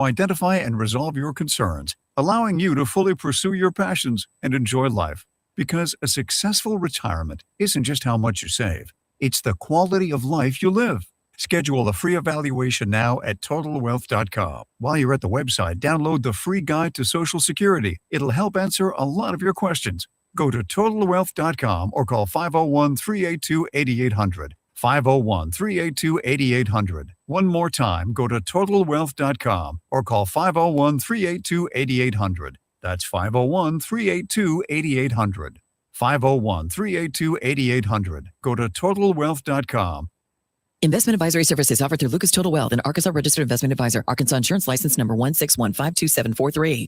identify and resolve your concerns, allowing you to fully pursue your passions and enjoy life. Because a successful retirement isn't just how much you save, it's the quality of life you live. Schedule a free evaluation now at TotalWealth.com. While you're at the website, download the free guide to Social Security. It'll help answer a lot of your questions. Go to TotalWealth.com or call 501-382-8800. 501-382-8800. One more time, go to TotalWealth.com or call 501-382-8800. That's 501-382-8800. 501-382-8800. Go to TotalWealth.com. Investment advisory services offered through Lucas Total Wealth, an Arkansas registered investment advisor. Arkansas Insurance License number 1615273.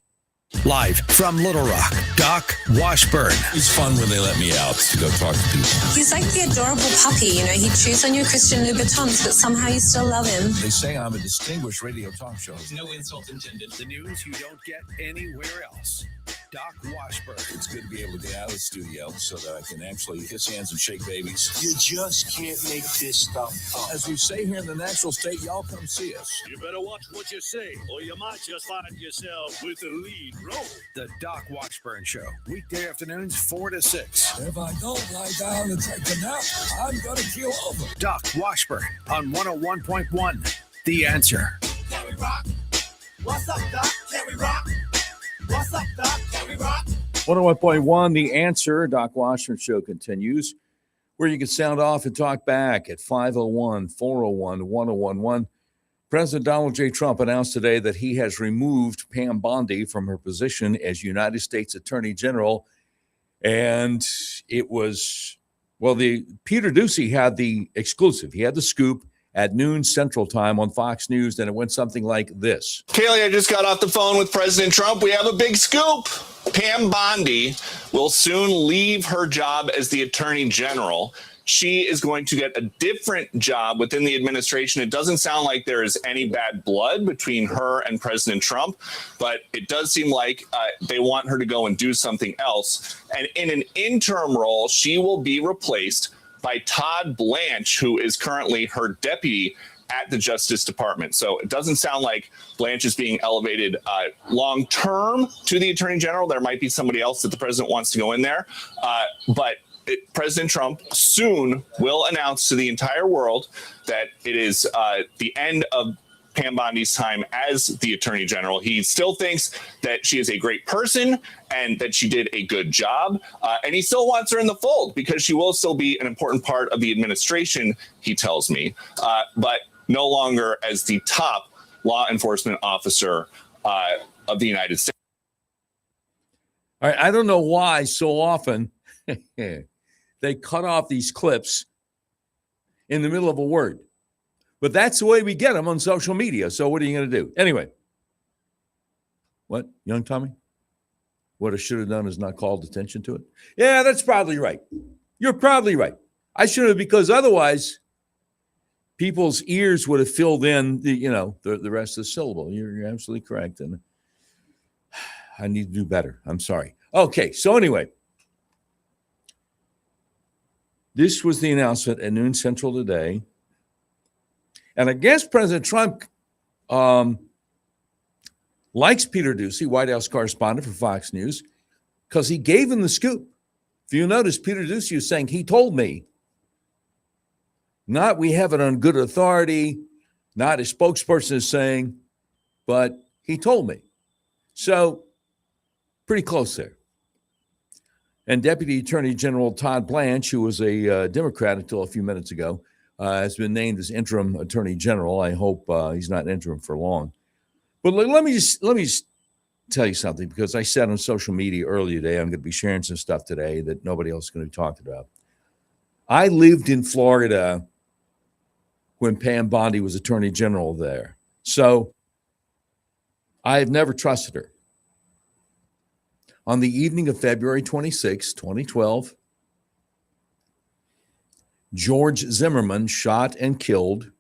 Live from Little Rock, Doc Washburn. It's fun when they let me out to go talk to people. He's like the adorable puppy, you know. He chews on your Christian Louboutins, but somehow you still love him. They say I'm a distinguished radio talk show. No insult intended. The news you don't get anywhere else. Doc Washburn. It's good to be able to get out of the studio so that I can actually kiss hands and shake babies. You just can't make this stuff up. As we say here in the natural state, y'all come see us. You better watch what you say, or you might just find yourself with the lead role. The Doc Washburn Show. Weekday afternoons 4 to 6. If I don't lie down and take a nap, I'm going to keel over. Doc Washburn on 101.1. The Answer. Can we rock? What's up, Doc? Can we rock? What's up, Doc? Can we rock? 101.1, The Answer. Doc Washburn Show continues, where you can sound off and talk back at 501-401-1011. President Donald J. Trump announced today that he has removed Pam Bondi from her position as United States Attorney General. And it was, well, Peter Doocy had the exclusive. He had the scoop at noon Central Time on Fox News, and it went something like this. Kaylee, I just got off the phone with President Trump. We have a big scoop. Pam Bondi will soon leave her job as the Attorney General. She is going to get a different job within the administration. It doesn't sound like there is any bad blood between her and President Trump, but it does seem like they want her to go and do something else. And in an interim role, she will be replaced by Todd Blanche, who is currently her deputy at the Justice Department. So it doesn't sound like Blanche is being elevated long term to the Attorney General. There might be somebody else that the president wants to go in there. But President Trump soon will announce to the entire world that it is the end of Pam Bondi's time as the Attorney General. He still thinks that she is a great person and that she did a good job. And he still wants her in the fold because she will still be an important part of the administration, he tells me, but no longer as the top law enforcement officer of the United States. All right, I don't know why so often they cut off these clips in the middle of a word. But that's the way we get them on social media. So what are you going to do? Anyway. What, young Tommy? What I should have done is not called attention to it? Yeah, that's probably right. You're probably right. I should have, because otherwise people's ears would have filled in the rest of the syllable. You're absolutely correct. And I need to do better. I'm sorry. Okay, so anyway. This was the announcement at noon Central today. And I guess President Trump likes Peter Doocy, White House correspondent for Fox News, because he gave him the scoop. If you notice, Peter Doocy is saying, he told me, not we have it on good authority, not his spokesperson is saying, but he told me. So pretty close there. And Deputy Attorney General Todd Blanche, who was a Democrat until a few minutes ago, has been named as interim Attorney General. I hope he's not interim for long. But let me just tell you something, because I said on social media earlier today, I'm going to be sharing some stuff today that nobody else is going to be talking about. I lived in Florida when Pam Bondi was Attorney General there. So I have never trusted her. On the evening of February 26, 2012, George Zimmerman shot and killed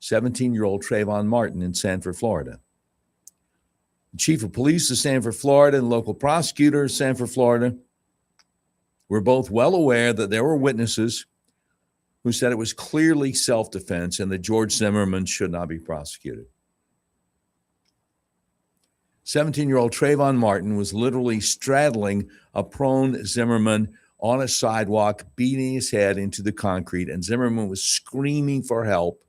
17-year-old Trayvon Martin in Sanford, Florida. The chief of police of Sanford, Florida, and local prosecutors of Sanford, Florida were both well aware that there were witnesses who said it was clearly self-defense and that George Zimmerman should not be prosecuted. 17-year-old Trayvon Martin was literally straddling a prone Zimmerman on a sidewalk, beating his head into the concrete, and Zimmerman was screaming for help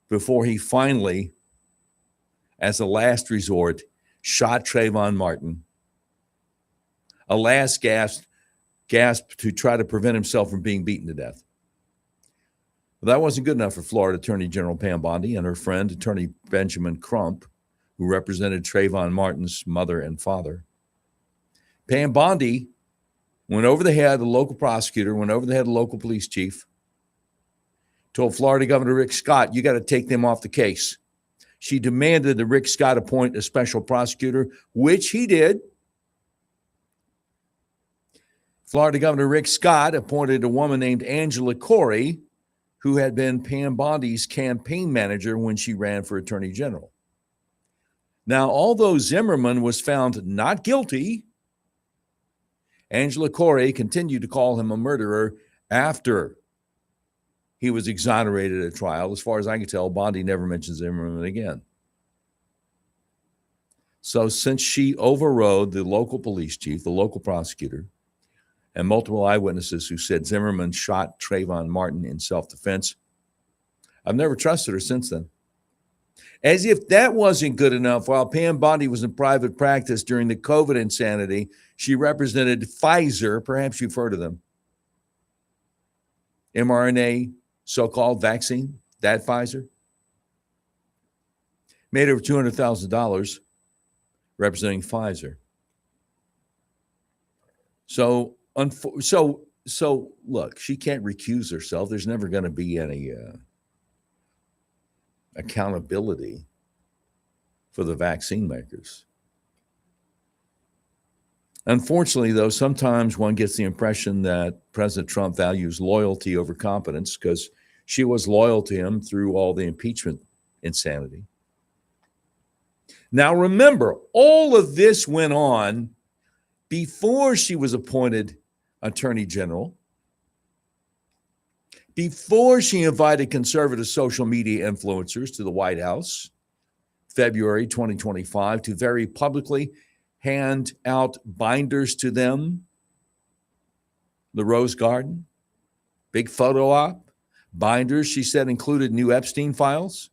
before he finally, as a last resort, shot Trayvon Martin. A last gasp to try to prevent himself from being beaten to death. But that wasn't good enough for Florida Attorney General Pam Bondi and her friend, Attorney Benjamin Crump, who represented Trayvon Martin's mother and father. Pam Bondi went over the head of the local prosecutor, went over the head of the local police chief, told Florida Governor Rick Scott, you got to take them off the case. She demanded that Rick Scott appoint a special prosecutor, which he did. Florida Governor Rick Scott appointed a woman named Angela Corey, who had been Pam Bondi's campaign manager when she ran for attorney general. Now, although Zimmerman was found not guilty, Angela Corey continued to call him a murderer after he was exonerated at trial. As far as I can tell, Bondi never mentioned Zimmerman again. So since she overrode the local police chief, the local prosecutor, and multiple eyewitnesses who said Zimmerman shot Trayvon Martin in self-defense, I've never trusted her since then. As if that wasn't good enough, while Pam Bondi was in private practice during the COVID insanity, she represented Pfizer. Perhaps you've heard of them. mRNA so-called vaccine, that Pfizer. Made over $200,000 representing Pfizer. So look, she can't recuse herself. There's never going to be any accountability for the vaccine makers. Unfortunately, though, sometimes one gets the impression that President Trump values loyalty over competence because she was loyal to him through all the impeachment insanity. Now, remember, all of this went on before she was appointed Attorney General, before she invited conservative social media influencers to the White House, February 2025, to very publicly hand out binders to them, the Rose Garden, big photo op, binders, she said, included new Epstein files,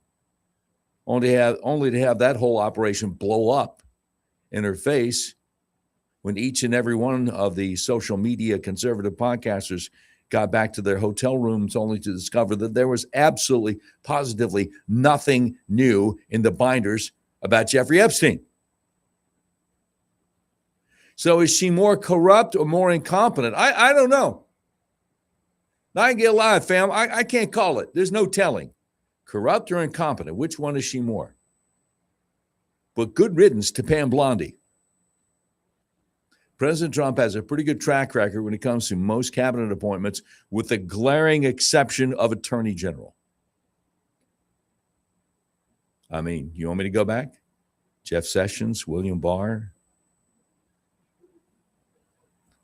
only to have that whole operation blow up in her face when each and every one of the social media conservative podcasters got back to their hotel rooms only to discover that there was absolutely, positively nothing new in the binders about Jeffrey Epstein. So is she more corrupt or more incompetent? I don't know. I can get live, fam. I can't call it. There's no telling. Corrupt or incompetent? Which one is she more? But good riddance to Pam Bondi. President Trump has a pretty good track record when it comes to most cabinet appointments, with the glaring exception of Attorney General. I mean, you want me to go back? Jeff Sessions, William Barr.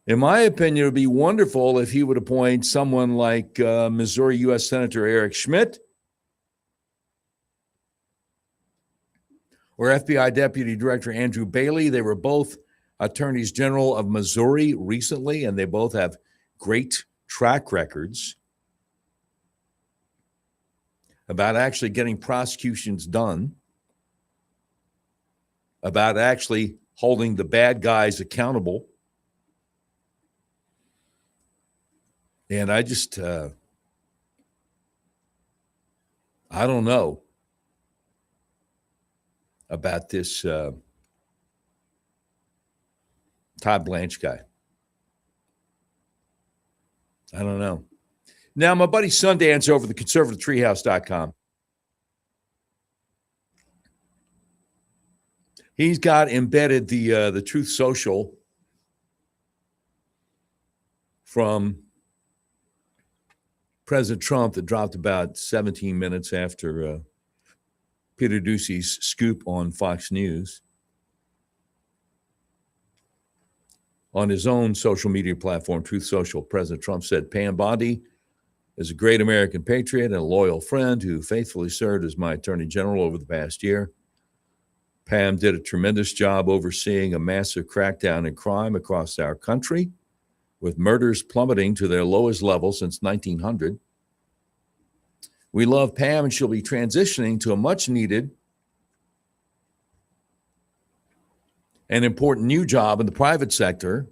In my opinion, it would be wonderful if he would appoint someone like Missouri U.S. Senator Eric Schmidt or FBI Deputy Director Andrew Bailey. They were both attorneys general of Missouri recently, and they both have great track records about actually getting prosecutions done, about actually holding the bad guys accountable. And I just, I don't know about this Todd Blanche guy. I don't know. Now, my buddy Sundance over the conservativetreehouse.com. He's got embedded the Truth Social from President Trump that dropped about 17 minutes after Peter Doocy's scoop on Fox News. On his own social media platform, Truth Social, President Trump said, Pam Bondi is a great American patriot and a loyal friend who faithfully served as my attorney general over the past year. Pam did a tremendous job overseeing a massive crackdown in crime across our country, with murders plummeting to their lowest level since 1900. We love Pam, and she'll be transitioning to a much-needed and important new job in the private sector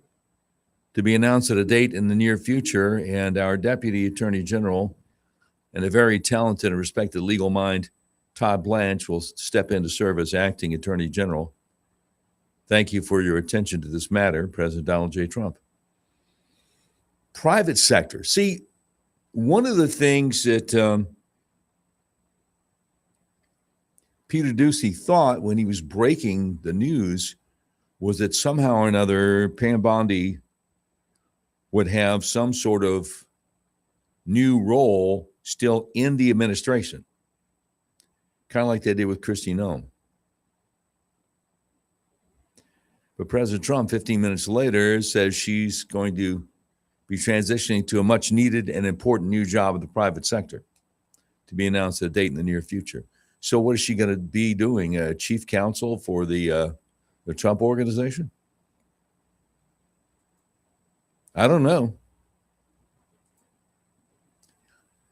to be announced at a date in the near future. And our Deputy Attorney General and a very talented and respected legal mind, Todd Blanche, will step in to serve as Acting Attorney General. Thank you for your attention to this matter, President Donald J. Trump. Private sector. See, one of the things that Peter Doocy thought when he was breaking the news was that somehow or another Pam Bondi would have some sort of new role still in the administration, kind of like they did with Kristi Noem. But President Trump, 15 minutes later, says she's going to be transitioning to a much needed and important new job in the private sector to be announced at a date in the near future. So what is she going to be doing? Chief counsel for the Trump organization? I don't know.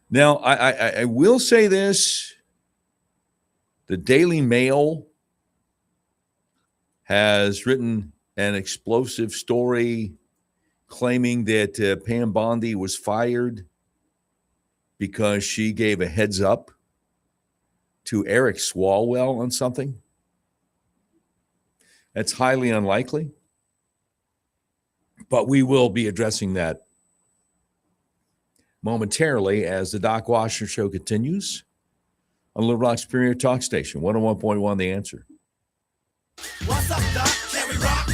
Now, I will say this. The Daily Mail has written an explosive story claiming that Pam Bondi was fired because she gave a heads up to Eric Swalwell on something. That's highly unlikely, but we will be addressing that momentarily as the Doc Washburn Show continues on Little Rock's premier talk station, 101.1 The Answer. What's up, Doc? Can we rock?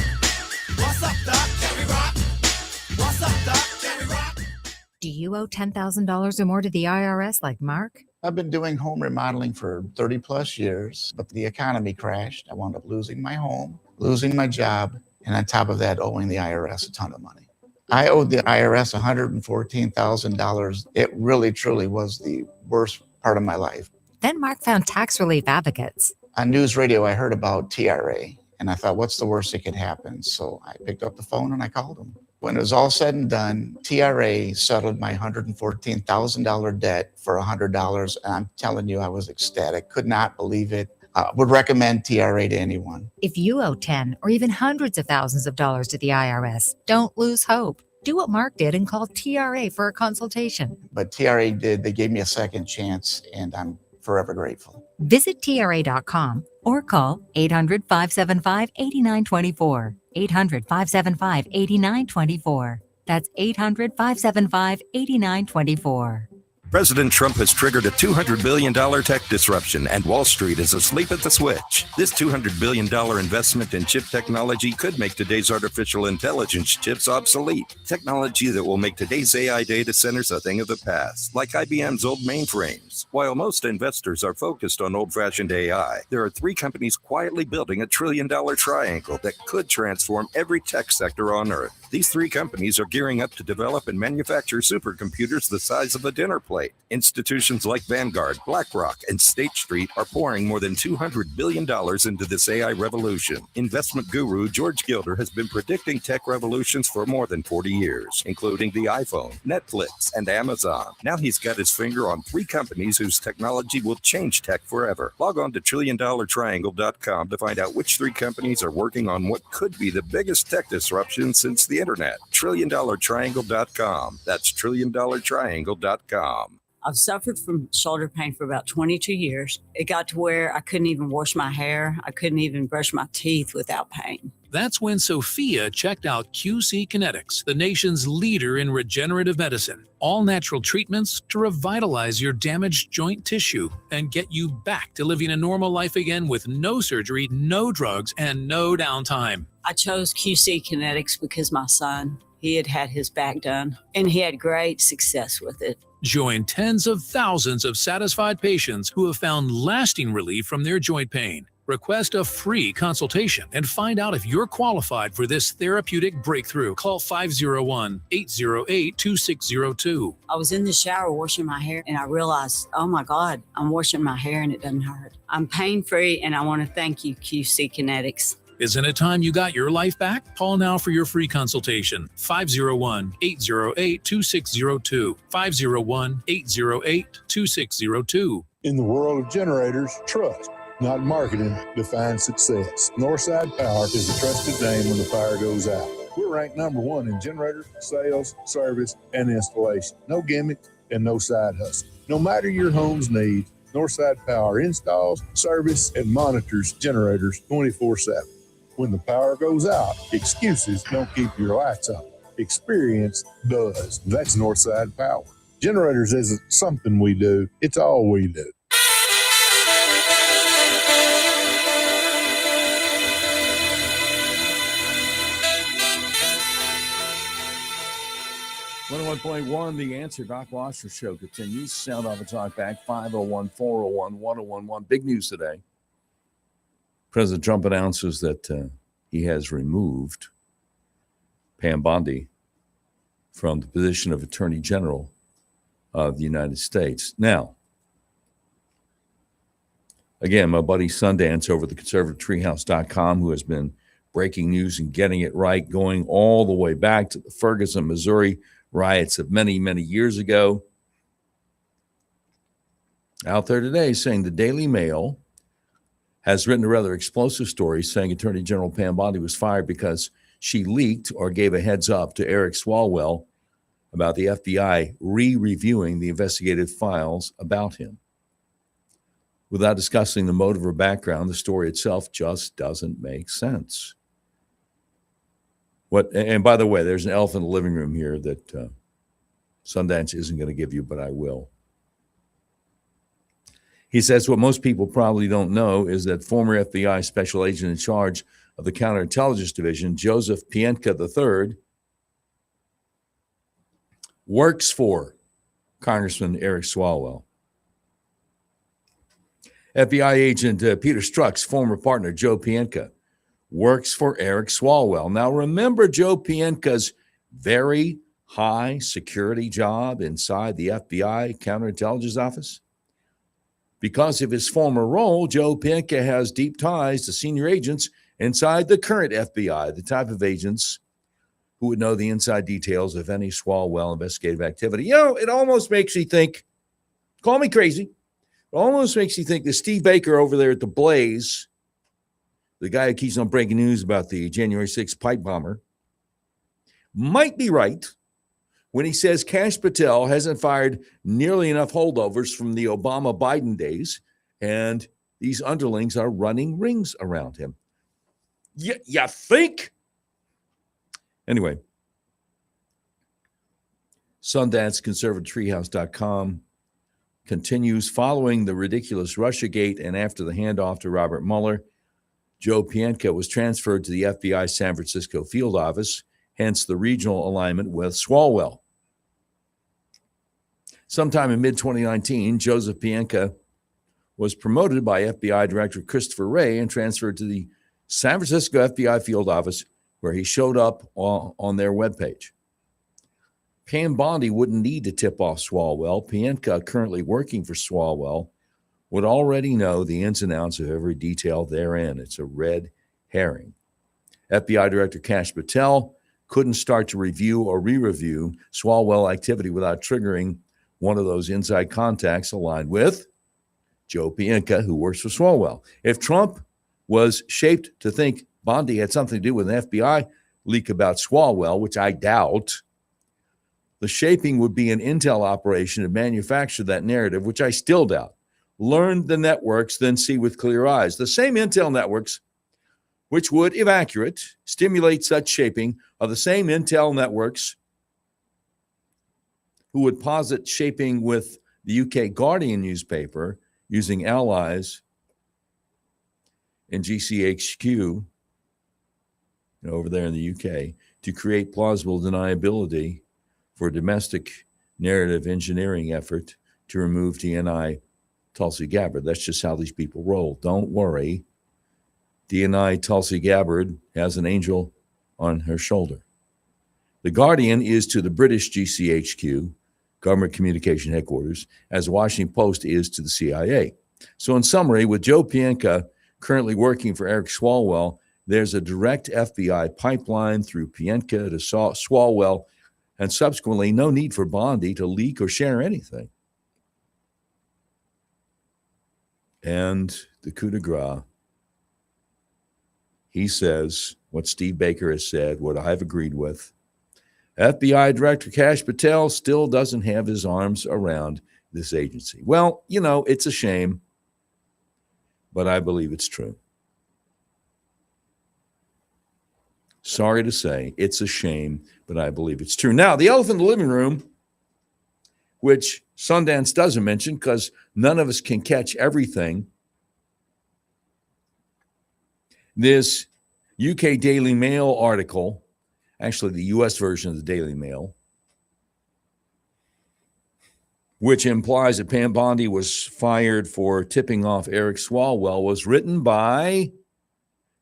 What's up, Doc? Can we rock? What's up, Doc? Can we rock? Do you owe $10,000 or more to the IRS like Mark? I've been doing home remodeling for 30 plus years, but the economy crashed. I wound up losing my home, losing my job, and on top of that, owing the IRS a ton of money. I owed the IRS $114,000. It really, truly was the worst part of my life. Then Mark found tax relief advocates. On news radio, I heard about TRA, and I thought, what's the worst that could happen? So I picked up the phone and I called them. When it was all said and done, TRA settled my $114,000 debt for $100, and I'm telling you, I was ecstatic. Could not believe it. Would recommend TRA to anyone. If you owe 10 or even hundreds of thousands of dollars to the IRS, don't lose hope. Do what Mark did and call TRA for a consultation. But TRA did. They gave me a second chance, and I'm forever grateful. Visit TRA.com or call 800-575-8924. 800-575-8924. That's 800-575-8924. President Trump has triggered a $200 billion tech disruption, and Wall Street is asleep at the switch. This $200 billion investment in chip technology could make today's artificial intelligence chips obsolete. Technology that will make today's AI data centers a thing of the past, like IBM's old mainframes. While most investors are focused on old-fashioned AI, there are three companies quietly building a $1 trillion triangle that could transform every tech sector on Earth. These three companies are gearing up to develop and manufacture supercomputers the size of a dinner plate. Institutions like Vanguard, BlackRock, and State Street are pouring more than $200 billion into this AI revolution. Investment guru George Gilder has been predicting tech revolutions for more than 40 years, including the iPhone, Netflix, and Amazon. Now he's got his finger on three companies whose technology will change tech forever. Log on to TrillionDollarTriangle.com to find out which three companies are working on what could be the biggest tech disruption since the internet. TrillionDollarTriangle.com. That's TrillionDollarTriangle.com. I've suffered from shoulder pain for about 22 years. It got to where I couldn't even wash my hair. I couldn't even brush my teeth without pain. That's when Sophia checked out QC Kinetics, the nation's leader in regenerative medicine. All natural treatments to revitalize your damaged joint tissue and get you back to living a normal life again with no surgery, no drugs, and no downtime. I chose QC Kinetics because my son, he had had his back done, and he had great success with it. Join tens of thousands of satisfied patients who have found lasting relief from their joint pain. Request a free consultation and find out if you're qualified for this therapeutic breakthrough. Call 501-808-2602. I was in the shower washing my hair and I realized, oh my God, I'm washing my hair and it doesn't hurt. I'm pain-free and I want to thank you, QC Kinetics. Isn't it time you got your life back? Call now for your free consultation. 501-808-2602. 501-808-2602. In the world of generators, trust, not marketing, defines success. Northside Power is a trusted name when the power goes out. We're ranked #1 in generator sales, service, and installation. No gimmick and no side hustle. No matter your home's needs, Northside Power installs, service, and monitors generators 24/7. When the power goes out, excuses don't keep your lights on. Experience does. That's Northside Power. Generators isn't something we do, it's all we do. .1, The Answer. Doc Washburn Show continues. Sound off and talk back. 501-401-1011. Big news today. President Trump announces that he has removed Pam Bondi from the position of Attorney General of the United States. Now, again, my buddy Sundance over at the conservativetreehouse.com, who has been breaking news and getting it right, going all the way back to the Ferguson, Missouri riots of many, many years ago. Out there today saying the Daily Mail has written a rather explosive story saying Attorney General Pam Bondi was fired because she leaked or gave a heads up to Eric Swalwell about the FBI re-reviewing the investigative files about him. Without discussing the motive or background, the story itself just doesn't make sense. And by the way, there's an elephant in the living room here that Sundance isn't going to give you, but I will. He says what most people probably don't know is that former FBI special agent in charge of the Counterintelligence Division, Joseph Pientka III, works for Congressman Eric Swalwell. FBI agent Peter Strzok's former partner, Joe Pientka, works for Eric Swalwell. Now, remember Joe Pientka's very high security job inside the FBI Counterintelligence Office? Because of his former role, Joe Pientka has deep ties to senior agents inside the current FBI, the type of agents who would know the inside details of any Swalwell investigative activity. You know, it almost makes you think, call me crazy, it almost makes you think that Steve Baker over there at the Blaze, the guy who keeps on breaking news about the January 6th pipe bomber, might be right when he says Kash Patel hasn't fired nearly enough holdovers from the Obama-Biden days, and these underlings are running rings around him. You think? Anyway, Sundance, conservativetreehouse.com continues. Following the ridiculous Russiagate and after the handoff to Robert Mueller, Joe Pientka was transferred to the FBI San Francisco field office, hence the regional alignment with Swalwell. Sometime in mid-2019, Joseph Pientka was promoted by FBI Director Christopher Wray and transferred to the San Francisco FBI field office, where he showed up on their webpage. Pam Bondi wouldn't need to tip off Swalwell. Pientka, currently working for Swalwell, would already know the ins and outs of every detail therein. It's a red herring. FBI Director Kash Patel couldn't start to review or re-review Swalwell activity without triggering one of those inside contacts aligned with Joe Pientka, who works for Swalwell. If Trump was shaped to think Bondi had something to do with an FBI leak about Swalwell, which I doubt, the shaping would be an intel operation to manufacture that narrative, which I still doubt. Learn the networks, then see with clear eyes. The same intel networks, which would, if accurate, stimulate such shaping, are the same intel networks who would posit shaping with the UK Guardian newspaper using allies in GCHQ over there in the UK to create plausible deniability for a domestic narrative engineering effort to remove TNI Tulsi Gabbard. That's just how these people roll. Don't worry. DNI Tulsi Gabbard has an angel on her shoulder. The Guardian is to the British GCHQ, Government Communication Headquarters, as the Washington Post is to the CIA. So in summary, with Joe Pientka currently working for Eric Swalwell, there's a direct FBI pipeline through Pientka to Swalwell, and subsequently no need for Bondi to leak or share anything. And the coup de grace, he says what Steve Baker has said, what I've agreed with. FBI Director Kash Patel still doesn't have his arms around this agency. Well, you know, it's a shame, but I believe it's true. Sorry to say, it's a shame, but I believe it's true. Now, the elephant in the living room, which Sundance doesn't mention because none of us can catch everything. This UK Daily Mail article, actually the US version of the Daily Mail, which implies that Pam Bondi was fired for tipping off Eric Swalwell, was written by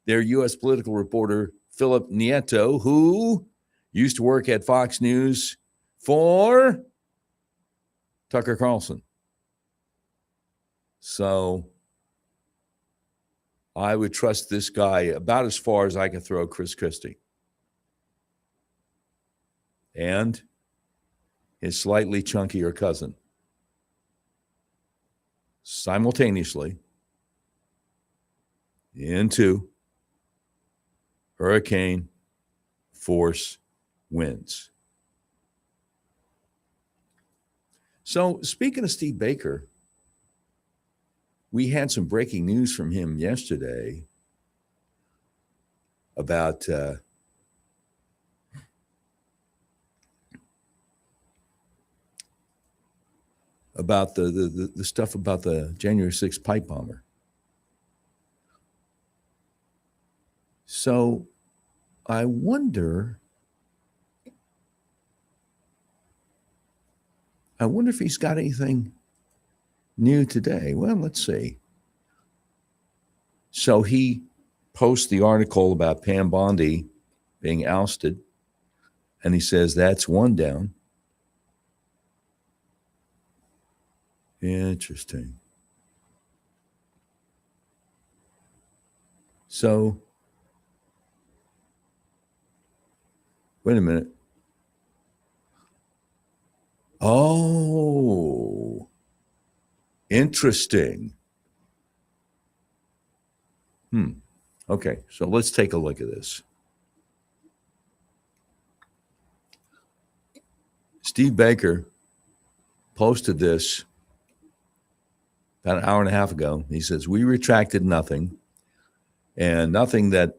their US political reporter, Philip Nieto, who used to work at Fox News for Tucker Carlson. So I would trust this guy about as far as I can throw Chris Christie. And his slightly chunkier cousin. Simultaneously into hurricane force winds. So speaking of Steve Baker, we had some breaking news from him yesterday about the stuff about the January 6th pipe bomber. So I wonder if he's got anything new today. Well, let's see. So he posts the article about Pam Bondi being ousted, and he says that's one down. Interesting. So, wait a minute. Oh, interesting. Okay, so let's take a look at this. Steve Baker posted this about an hour and a half ago. He says, we retracted nothing, and nothing that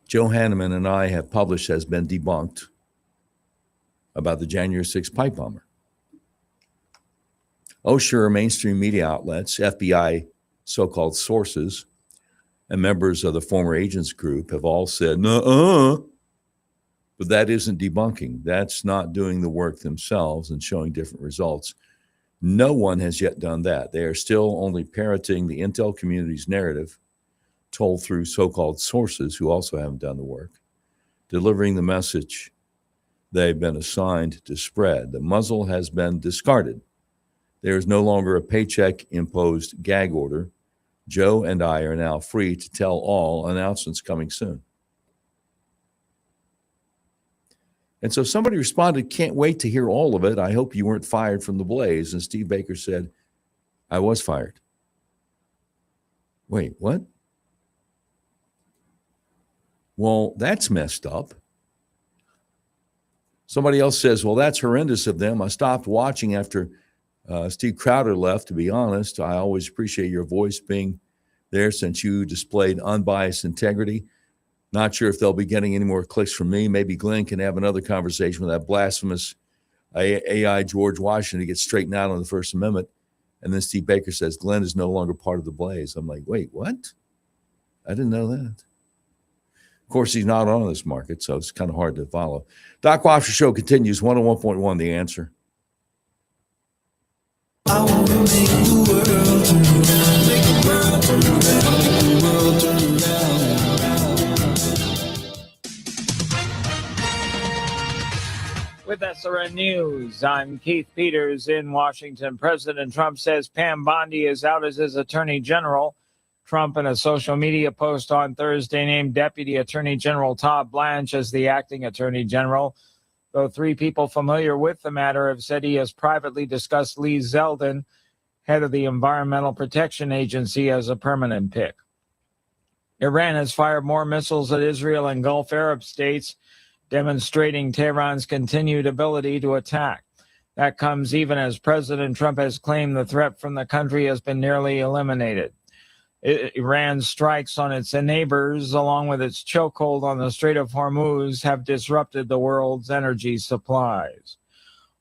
Joe Hanneman and I have published has been debunked about the January 6th pipe bomber. Oh, sure, mainstream media outlets, FBI so-called sources, and members of the former agents group have all said, nuh-uh. But that isn't debunking. That's not doing the work themselves and showing different results. No one has yet done that. They are still only parroting the intel community's narrative told through so-called sources who also haven't done the work, delivering the message they've been assigned to spread. The muzzle has been discarded. There is no longer a paycheck-imposed gag order. Joe and I are now free to tell all, announcements coming soon. And so somebody responded, can't wait to hear all of it. I hope you weren't fired from the Blaze. And Steve Baker said, I was fired. Wait, what? Well, that's messed up. Somebody else says, well, that's horrendous of them. I stopped watching after Steve Crowder left, to be honest. I always appreciate your voice being there since you displayed unbiased integrity. Not sure if they'll be getting any more clicks from me. Maybe Glenn can have another conversation with that blasphemous AI George Washington to get straightened out on the First Amendment. And then Steve Baker says, Glenn is no longer part of the Blaze. I'm like, wait, what? I didn't know that. Of course, he's not on this market, so it's kind of hard to follow. Doc Washburn Show continues, 101.1 The Answer. I want to make the world turn around, make the world turn around. with SRN News. I'm Keith Peters in Washington. President Trump says Pam Bondi is out as his attorney general. Trump, in a social media post on Thursday, named Deputy Attorney General Todd Blanche as the acting attorney general, though 3 people familiar with the matter have said he has privately discussed Lee Zeldin, head of the Environmental Protection Agency, as a permanent pick. Iran has fired more missiles at Israel and Gulf Arab states, demonstrating Tehran's continued ability to attack. That comes even as President Trump has claimed the threat from the country has been nearly eliminated. Iran's strikes on its neighbors, along with its chokehold on the Strait of Hormuz, have disrupted the world's energy supplies.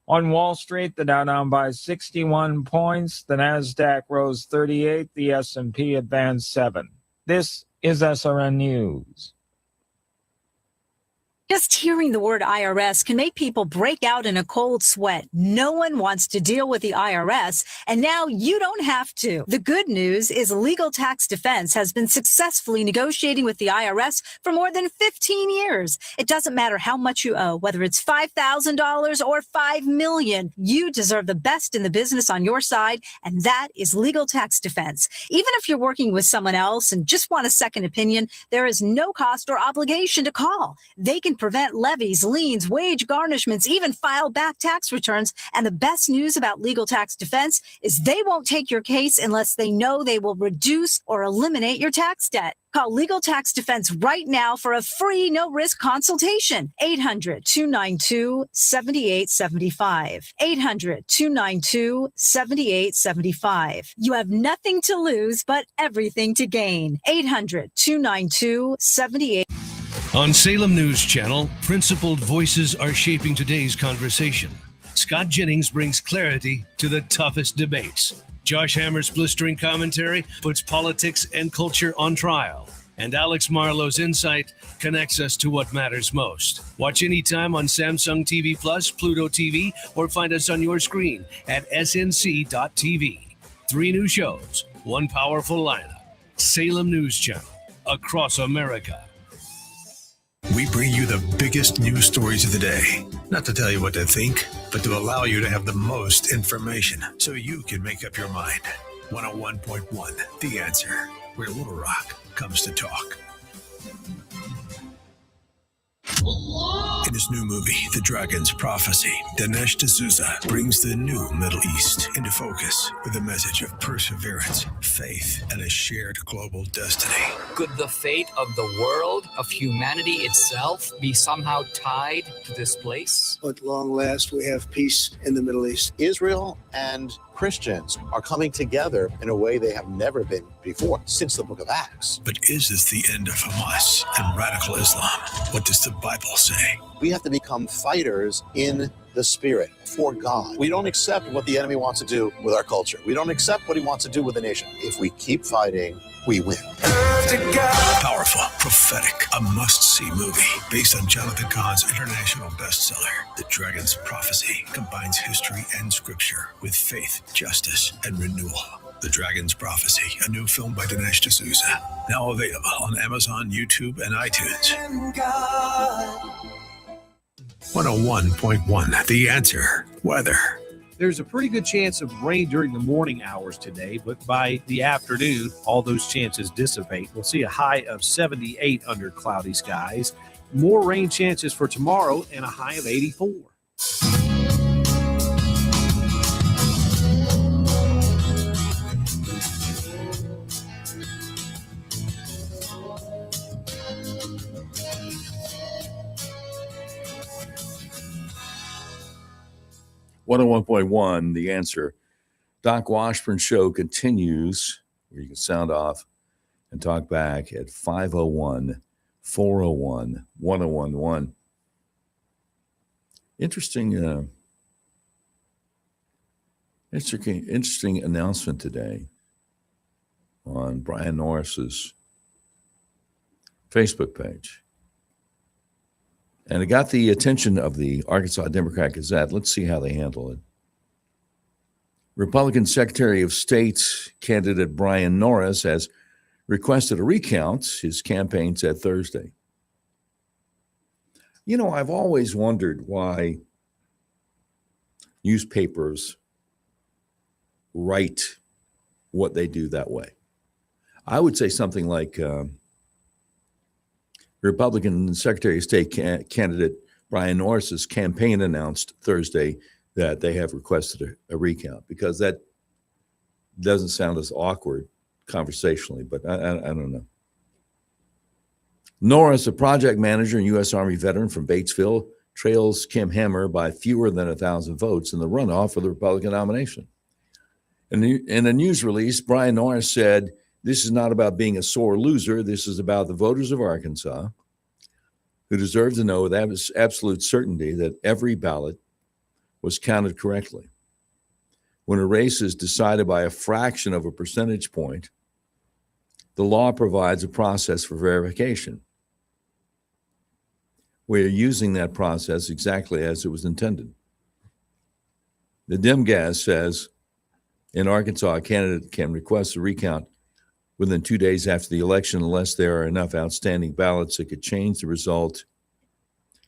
On Wall Street, the Dow down by 61 points, the Nasdaq rose 38, the S&P advanced 7. This is SRN News. Just hearing the word IRS can make people break out in a cold sweat. No one wants to deal with the IRS, and now you don't have to. The good news is Legal Tax Defense has been successfully negotiating with the IRS for more than 15 years. It doesn't matter how much you owe, whether it's $5,000 or $5 million. You deserve the best in the business on your side, and that is Legal Tax Defense. Even if you're working with someone else and just want a second opinion, there is no cost or obligation to call. They can prevent levies, liens, wage garnishments, even file back tax returns. And the best news about Legal Tax Defense is they won't take your case unless they know they will reduce or eliminate your tax debt. Call Legal Tax Defense right now for a free, no-risk consultation. 800-292-7875. 800-292-7875. You have nothing to lose, but everything to gain. 800-292-7875. On Salem News Channel, principled voices are shaping today's conversation. Scott Jennings brings clarity to the toughest debates. Josh Hammer's blistering commentary puts politics and culture on trial. And Alex Marlowe's insight connects us to what matters most. Watch anytime on Samsung TV Plus, Pluto TV, or find us on your screen at snc.tv. 3 new shows, 1 powerful lineup. Salem News Channel, across America. We bring you the biggest news stories of the day. Not to tell you what to think, but to allow you to have the most information so you can make up your mind. 101.1, The Answer, where Little Rock comes to talk. In his new movie, The Dragon's Prophecy, Dinesh D'Souza brings the new Middle East into focus with a message of perseverance, faith, and a shared global destiny. Could the fate of the world, of humanity itself, be somehow tied to this place? At long last, we have peace in the Middle East. Israel and Christians are coming together in a way they have never been before since the book of Acts. But is this the end of Hamas and radical Islam? What does the Bible say? We have to become fighters in the spirit for God. We don't accept what the enemy wants to do with our culture. We don't accept what he wants to do with the nation. If we keep fighting, we win. Powerful, prophetic, a must-see movie based on Jonathan Cahn's international bestseller. The Dragon's Prophecy combines history and scripture with faith, justice, and renewal. The Dragon's Prophecy, a new film by Dinesh D'Souza. Now available on Amazon, YouTube, and iTunes. 101.1, The Answer. Weather. There's a pretty good chance of rain during the morning hours today, but by the afternoon, all those chances dissipate. We'll see a high of 78 under cloudy skies. More rain chances for tomorrow and a high of 84. The Answer. Doc Washburn Show continues, where you can sound off and talk back at 501-401-1011. Interesting announcement today on Brian Norris's Facebook page. And it got the attention of the Arkansas Democrat Gazette. Let's see how they handle it. Republican Secretary of State candidate Brian Norris has requested a recount, his campaign said Thursday. You know, I've always wondered why newspapers write what they do that way. I would say something like Republican Secretary of State candidate Brian Norris's campaign announced Thursday that they have requested a recount, because that doesn't sound as awkward conversationally, but I don't know. Norris, a project manager and U.S. Army veteran from Batesville, trails Kim Hammer by fewer than 1,000 votes in the runoff for the Republican nomination. In a news release, Brian Norris said, "This is not about being a sore loser. This is about the voters of Arkansas who deserve to know with absolute certainty that every ballot was counted correctly. When a race is decided by a fraction of a percentage point, the law provides a process for verification. We are using that process exactly as it was intended. The DMGAS says in Arkansas, a candidate can request a recount within 2 days after the election unless there are enough outstanding ballots that could change the result.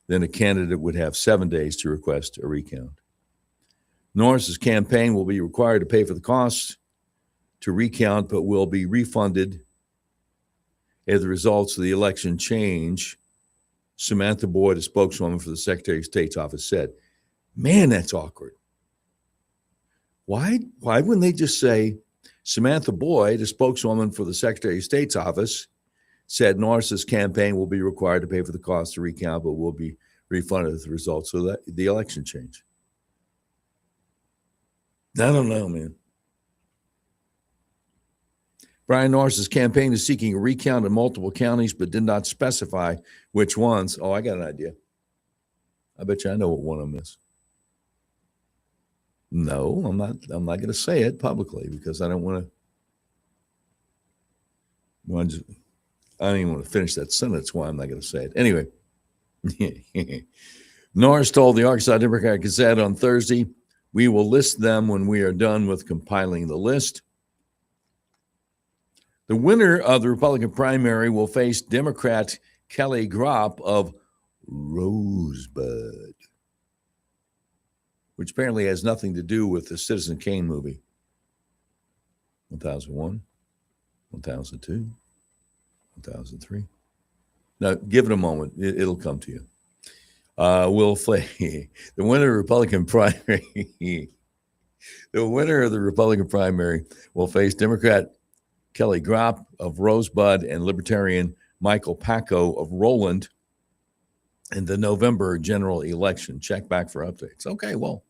Then a candidate would have 7 days to request a recount. Norris's campaign will be required to pay for the costs to recount, but will be refunded if the results of the election change." Samantha Boyd, a spokeswoman for the Secretary of State's office, said, "Man, that's awkward. Why wouldn't they just say, Samantha Boyd, a spokeswoman for the Secretary of State's office, said Norris's campaign will be required to pay for the cost to recount, but will be refunded as the results of the election change." I don't know, man. Brian Norris's campaign is seeking a recount in multiple counties, but did not specify which ones. Oh, I got an idea. I bet you I know what one of them is. No, I'm not going to say it publicly because I don't want to. I don't even want to finish that sentence. Why I'm not going to say it anyway. Norris told the Arkansas Democrat Gazette on Thursday, "We will list them when we are done with compiling the list." The winner of the Republican primary will face Democrat Kelly Gropp of Rosebud, which apparently has nothing to do with the Citizen Kane movie. 1001, 1002, 1003. Now, give it a moment. It'll come to you. Will play the winner of the Republican primary. The winner of the Republican primary will face Democrat Kelly Gropp of Rosebud and Libertarian Michael Paco of Roland in the November general election. Check back for updates. Okay, well,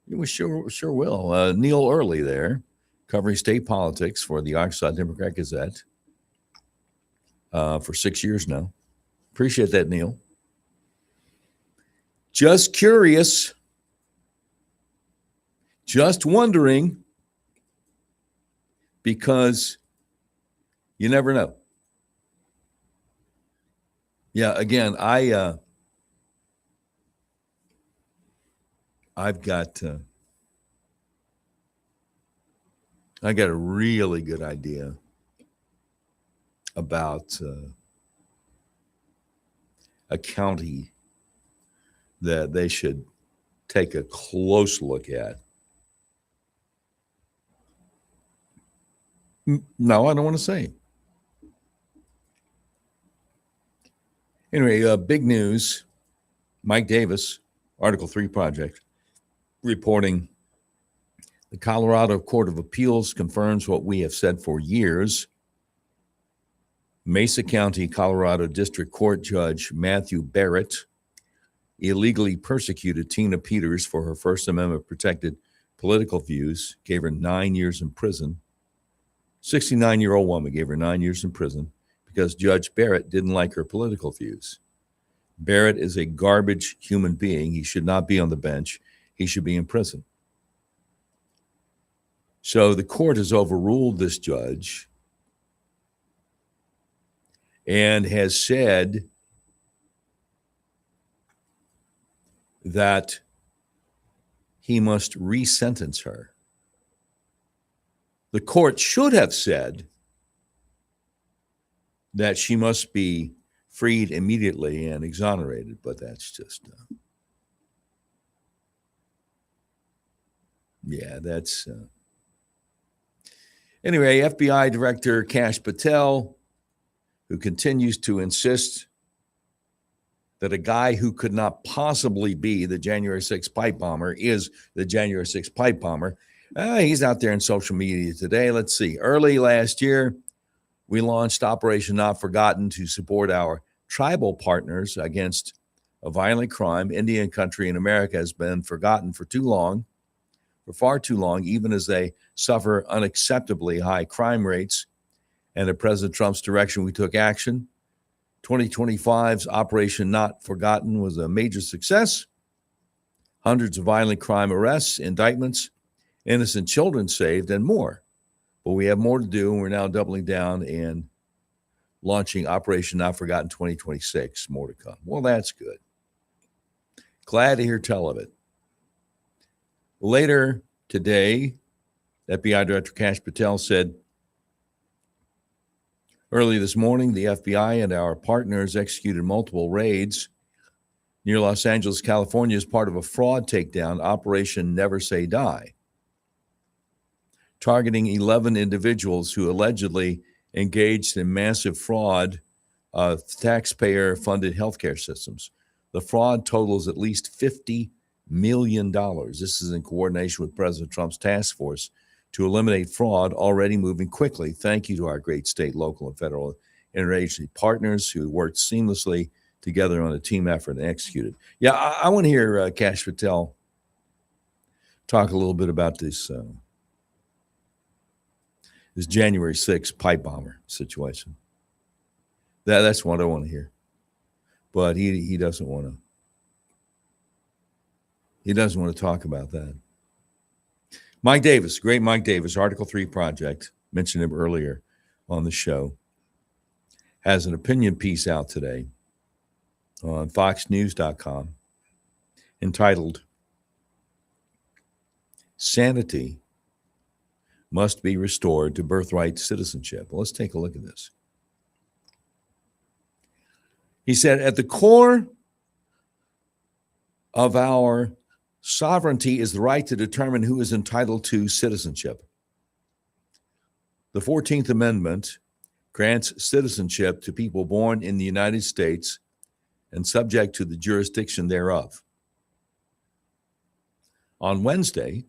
we sure will. Neil Early there, covering state politics for the Arkansas Democrat Gazette for 6 years now. Appreciate that, Neil. Just curious. Just wondering. Because you never know. Yeah, again, I've got I got a really good idea about a county that they should take a close look at. No, I don't want to say. Anyway, big news. Mike Davis, Article 3 Project, reporting the Colorado Court of Appeals confirms what we have said for years. Mesa County, Colorado District Court Judge Matthew Barrett illegally persecuted Tina Peters for her First Amendment protected political views, gave her 9 years in prison. 69-year-old woman gave her 9 years in prison because Judge Barrett didn't like her political views. Barrett is a garbage human being. He should not be on the bench. He should be in prison. So the court has overruled this judge and has said that he must re-sentence her. The court should have said that she must be freed immediately and exonerated, but that's just Yeah, that's anyway. FBI Director Kash Patel, who continues to insist that a guy who could not possibly be the January 6th pipe bomber is the January 6th pipe bomber. He's out there in social media today. Let's see. Early last year, we launched Operation Not Forgotten to support our tribal partners against a violent crime. Indian country in America has been forgotten for too long, for far too long, even as they suffer unacceptably high crime rates. And at President Trump's direction, we took action. 2025's Operation Not Forgotten was a major success. Hundreds of violent crime arrests, indictments, innocent children saved, and more. But we have more to do, and we're now doubling down and launching Operation Not Forgotten 2026. More to come. Well, that's good. Glad to hear tell of it. Later today, FBI Director Kash Patel said, early this morning, the FBI and our partners executed multiple raids near Los Angeles, California, as part of a fraud takedown, Operation Never Say Die, targeting 11 individuals who allegedly engaged in massive fraud of taxpayer-funded healthcare systems. The fraud totals at least $50 million. This is in coordination with President Trump's task force to eliminate fraud, already moving quickly. Thank you to our great state, local, and federal interagency partners who worked seamlessly together on a team effort and executed. Yeah, I want to hear Kash Patel talk a little bit about this this January 6th pipe bomber situation. That's what I want to hear. But he doesn't want to. He doesn't want to talk about that. Mike Davis, great Mike Davis, Article 3 Project, mentioned him earlier on the show, has an opinion piece out today on foxnews.com entitled Sanity Must Be Restored to Birthright Citizenship. Well, let's take a look at this. He said, at the core of our sovereignty is the right to determine who is entitled to citizenship. The 14th Amendment grants citizenship to people born in the United States and subject to the jurisdiction thereof. On Wednesday,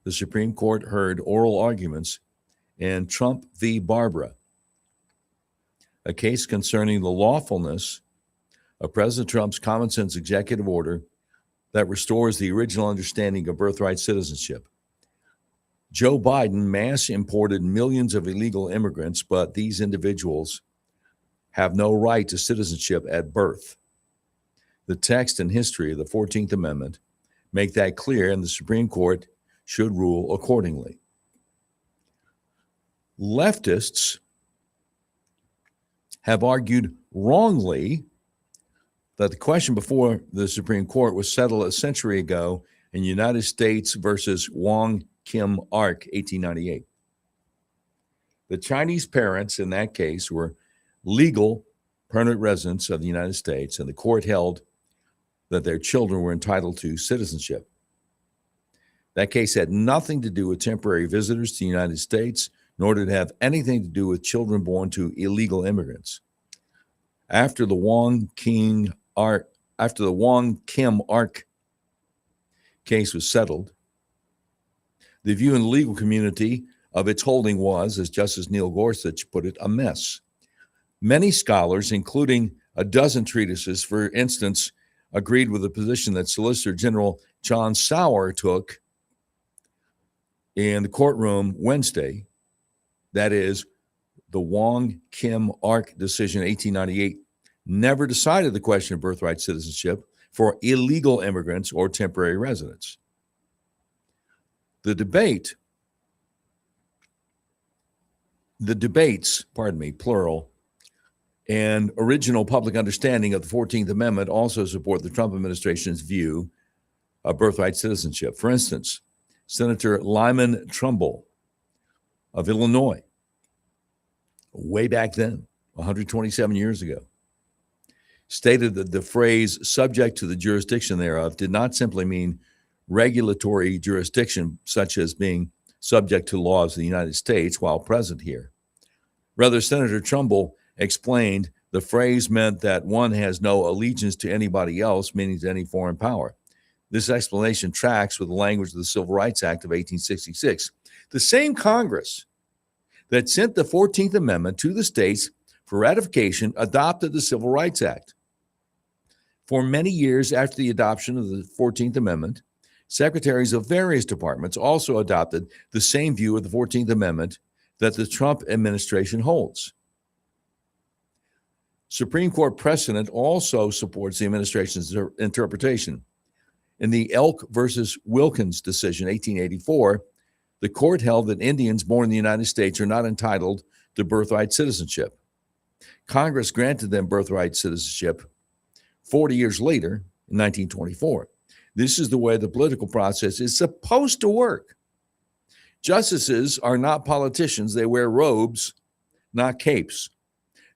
the Supreme Court heard oral arguments in Trump v. Barbara, a case concerning the lawfulness of President Trump's common sense executive order that restores the original understanding of birthright citizenship. Joe Biden mass imported millions of illegal immigrants, but these individuals have no right to citizenship at birth. The text and history of the 14th Amendment make that clear, and the Supreme Court should rule accordingly. Leftists have argued wrongly that the question before the Supreme Court was settled a century ago in United States versus Wong Kim Ark, 1898. The Chinese parents in that case were legal permanent residents of the United States, and the court held that their children were entitled to citizenship. That case had nothing to do with temporary visitors to the United States, nor did it have anything to do with children born to illegal immigrants. After the Wong Kim Ark case was settled, the view in the legal community of its holding was, as Justice Neil Gorsuch put it, a mess. Many scholars, including a dozen treatises, for instance, agreed with the position that Solicitor General John Sauer took in the courtroom Wednesday, that is, the Wong Kim Ark decision, 1898, never decided the question of birthright citizenship for illegal immigrants or temporary residents. The debates, plural, and original public understanding of the 14th Amendment also support the Trump administration's view of birthright citizenship. For instance, Senator Lyman Trumbull of Illinois, way back then, 127 years ago, stated that the phrase subject to the jurisdiction thereof did not simply mean regulatory jurisdiction, such as being subject to laws of the United States while present here. Rather, Senator Trumbull explained the phrase meant that one has no allegiance to anybody else, meaning to any foreign power. This explanation tracks with the language of the Civil Rights Act of 1866. The same Congress that sent the 14th Amendment to the states for ratification adopted the Civil Rights Act. For many years after the adoption of the 14th Amendment, secretaries of various departments also adopted the same view of the 14th Amendment that the Trump administration holds. Supreme Court precedent also supports the administration's interpretation. In the Elk versus Wilkins decision, 1884, the court held that Indians born in the United States are not entitled to birthright citizenship. Congress granted them birthright citizenship 40 years later, in 1924. This is the way the political process is supposed to work. Justices are not politicians. They wear robes, not capes.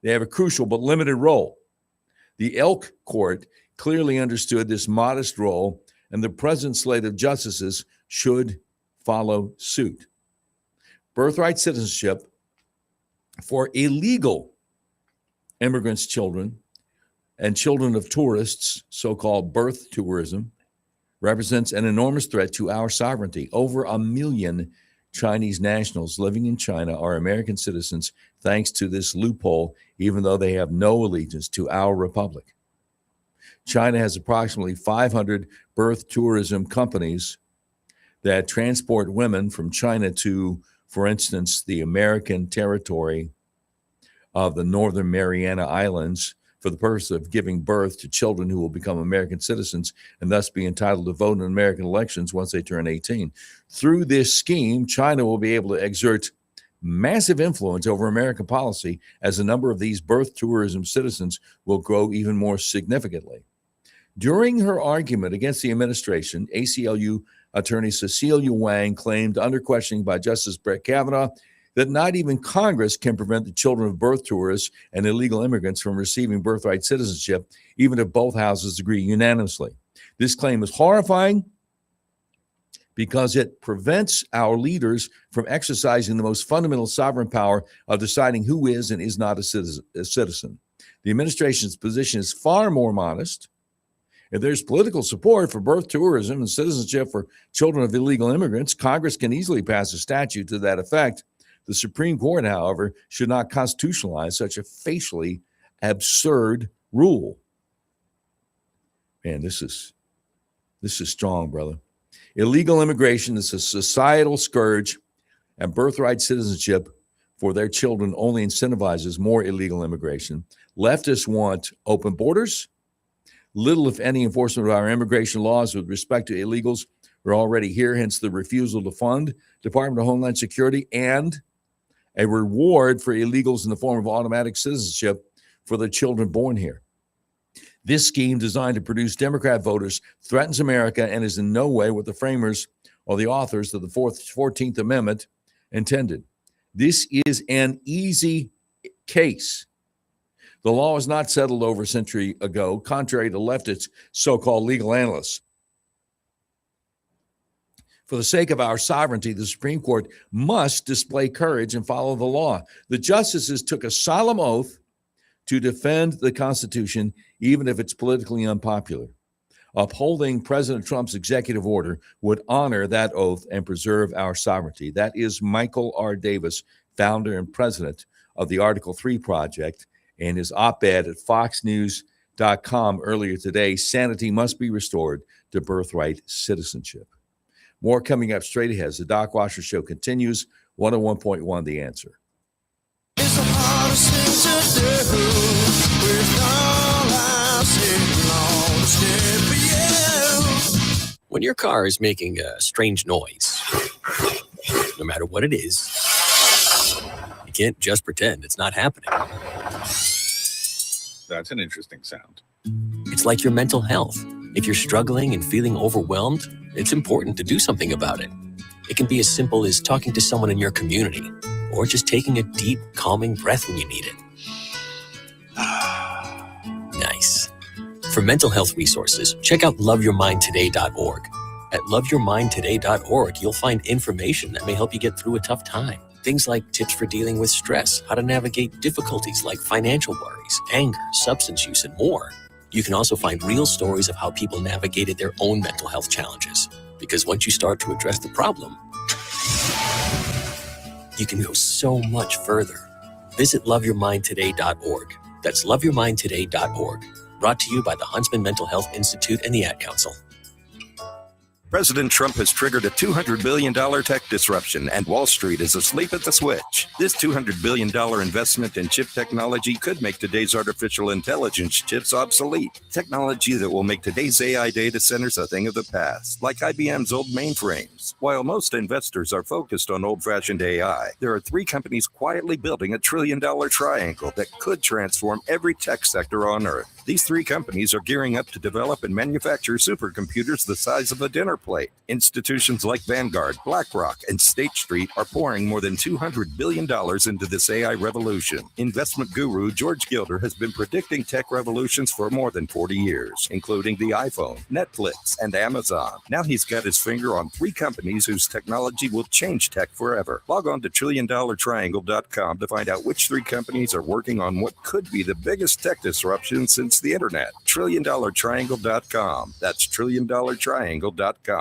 They have a crucial but limited role. The Elk Court clearly understood this modest role, and the present slate of justices should follow suit. Birthright citizenship for illegal immigrants' children and children of tourists, so-called birth tourism, represents an enormous threat to our sovereignty. Over 1 million Chinese nationals living in China are American citizens thanks to this loophole, even though they have no allegiance to our republic. China has approximately 500 birth tourism companies that transport women from China to, for instance, the American territory of the Northern Mariana Islands for the purpose of giving birth to children who will become American citizens and thus be entitled to vote in American elections once they turn 18. Through this scheme, China will be able to exert massive influence over American policy as the number of these birth tourism citizens will grow even more significantly. During her argument against the administration, ACLU attorney Cecilia Wang claimed under questioning by Justice Brett Kavanaugh that not even Congress can prevent the children of birth tourists and illegal immigrants from receiving birthright citizenship, even if both houses agree unanimously. This claim is horrifying because it prevents our leaders from exercising the most fundamental sovereign power of deciding who is and is not a citizen. The administration's position is far more modest. If there's political support for birth tourism and citizenship for children of illegal immigrants, Congress can easily pass a statute to that effect. The Supreme Court, however, should not constitutionalize such a facially absurd rule. Man, this is strong, brother. Illegal immigration is a societal scourge, and birthright citizenship for their children only incentivizes more illegal immigration. Leftists want open borders, little, if any, enforcement of our immigration laws with respect to illegals who are already here, hence the refusal to fund Department of Homeland Security, and a reward for illegals in the form of automatic citizenship for the children born here. This scheme, designed to produce Democrat voters, threatens America and is in no way what the framers or the authors of the 14th Amendment intended. This is an easy case. The law was not settled over a century ago, contrary to leftists' so-called legal analysts. For the sake of our sovereignty, the Supreme Court must display courage and follow the law. The justices took a solemn oath to defend the Constitution, even if it's politically unpopular. Upholding President Trump's executive order would honor that oath and preserve our sovereignty. That is Michael R. Davis, founder and president of the Article 3 Project, and his op-ed at foxnews.com earlier today. Sanity must be restored to birthright citizenship. More coming up straight ahead as the Doc Washburn Show continues. 101.1 The Answer. It's the hardest thing to do with all I've seen long to for you. When your car is making a strange noise, no matter what it is, you can't just pretend it's not happening. That's an interesting sound. It's like your mental health. If you're struggling and feeling overwhelmed, it's important to do something about it. It can be as simple as talking to someone in your community, or just taking a deep, calming breath when you need it. Nice. For mental health resources, check out loveyourmindtoday.org. At loveyourmindtoday.org, you'll find information that may help you get through a tough time. Things like tips for dealing with stress, how to navigate difficulties like financial worries, anger, substance use, and more. You can also find real stories of how people navigated their own mental health challenges. Because once you start to address the problem, you can go so much further. Visit loveyourmindtoday.org. That's loveyourmindtoday.org. Brought to you by the Huntsman Mental Health Institute and the Ad Council. President Trump has triggered a $200 billion tech disruption, and Wall Street is asleep at the switch. This $200 billion investment in chip technology could make today's artificial intelligence chips obsolete. Technology that will make today's AI data centers a thing of the past, like IBM's old mainframes. While most investors are focused on old-fashioned AI, there are three companies quietly building a trillion-dollar triangle that could transform every tech sector on Earth. These three companies are gearing up to develop and manufacture supercomputers the size of a dinner plate. Institutions like Vanguard, BlackRock, and State Street are pouring more than $200 billion into this AI revolution. Investment guru George Gilder has been predicting tech revolutions for more than 40 years, including the iPhone, Netflix, and Amazon. Now he's got his finger on three companies whose technology will change tech forever. Log on to TrillionDollarTriangle.com to find out which three companies are working on what could be the biggest tech disruption since the internet. TrillionDollarTriangle.com. That's TrillionDollarTriangle.com.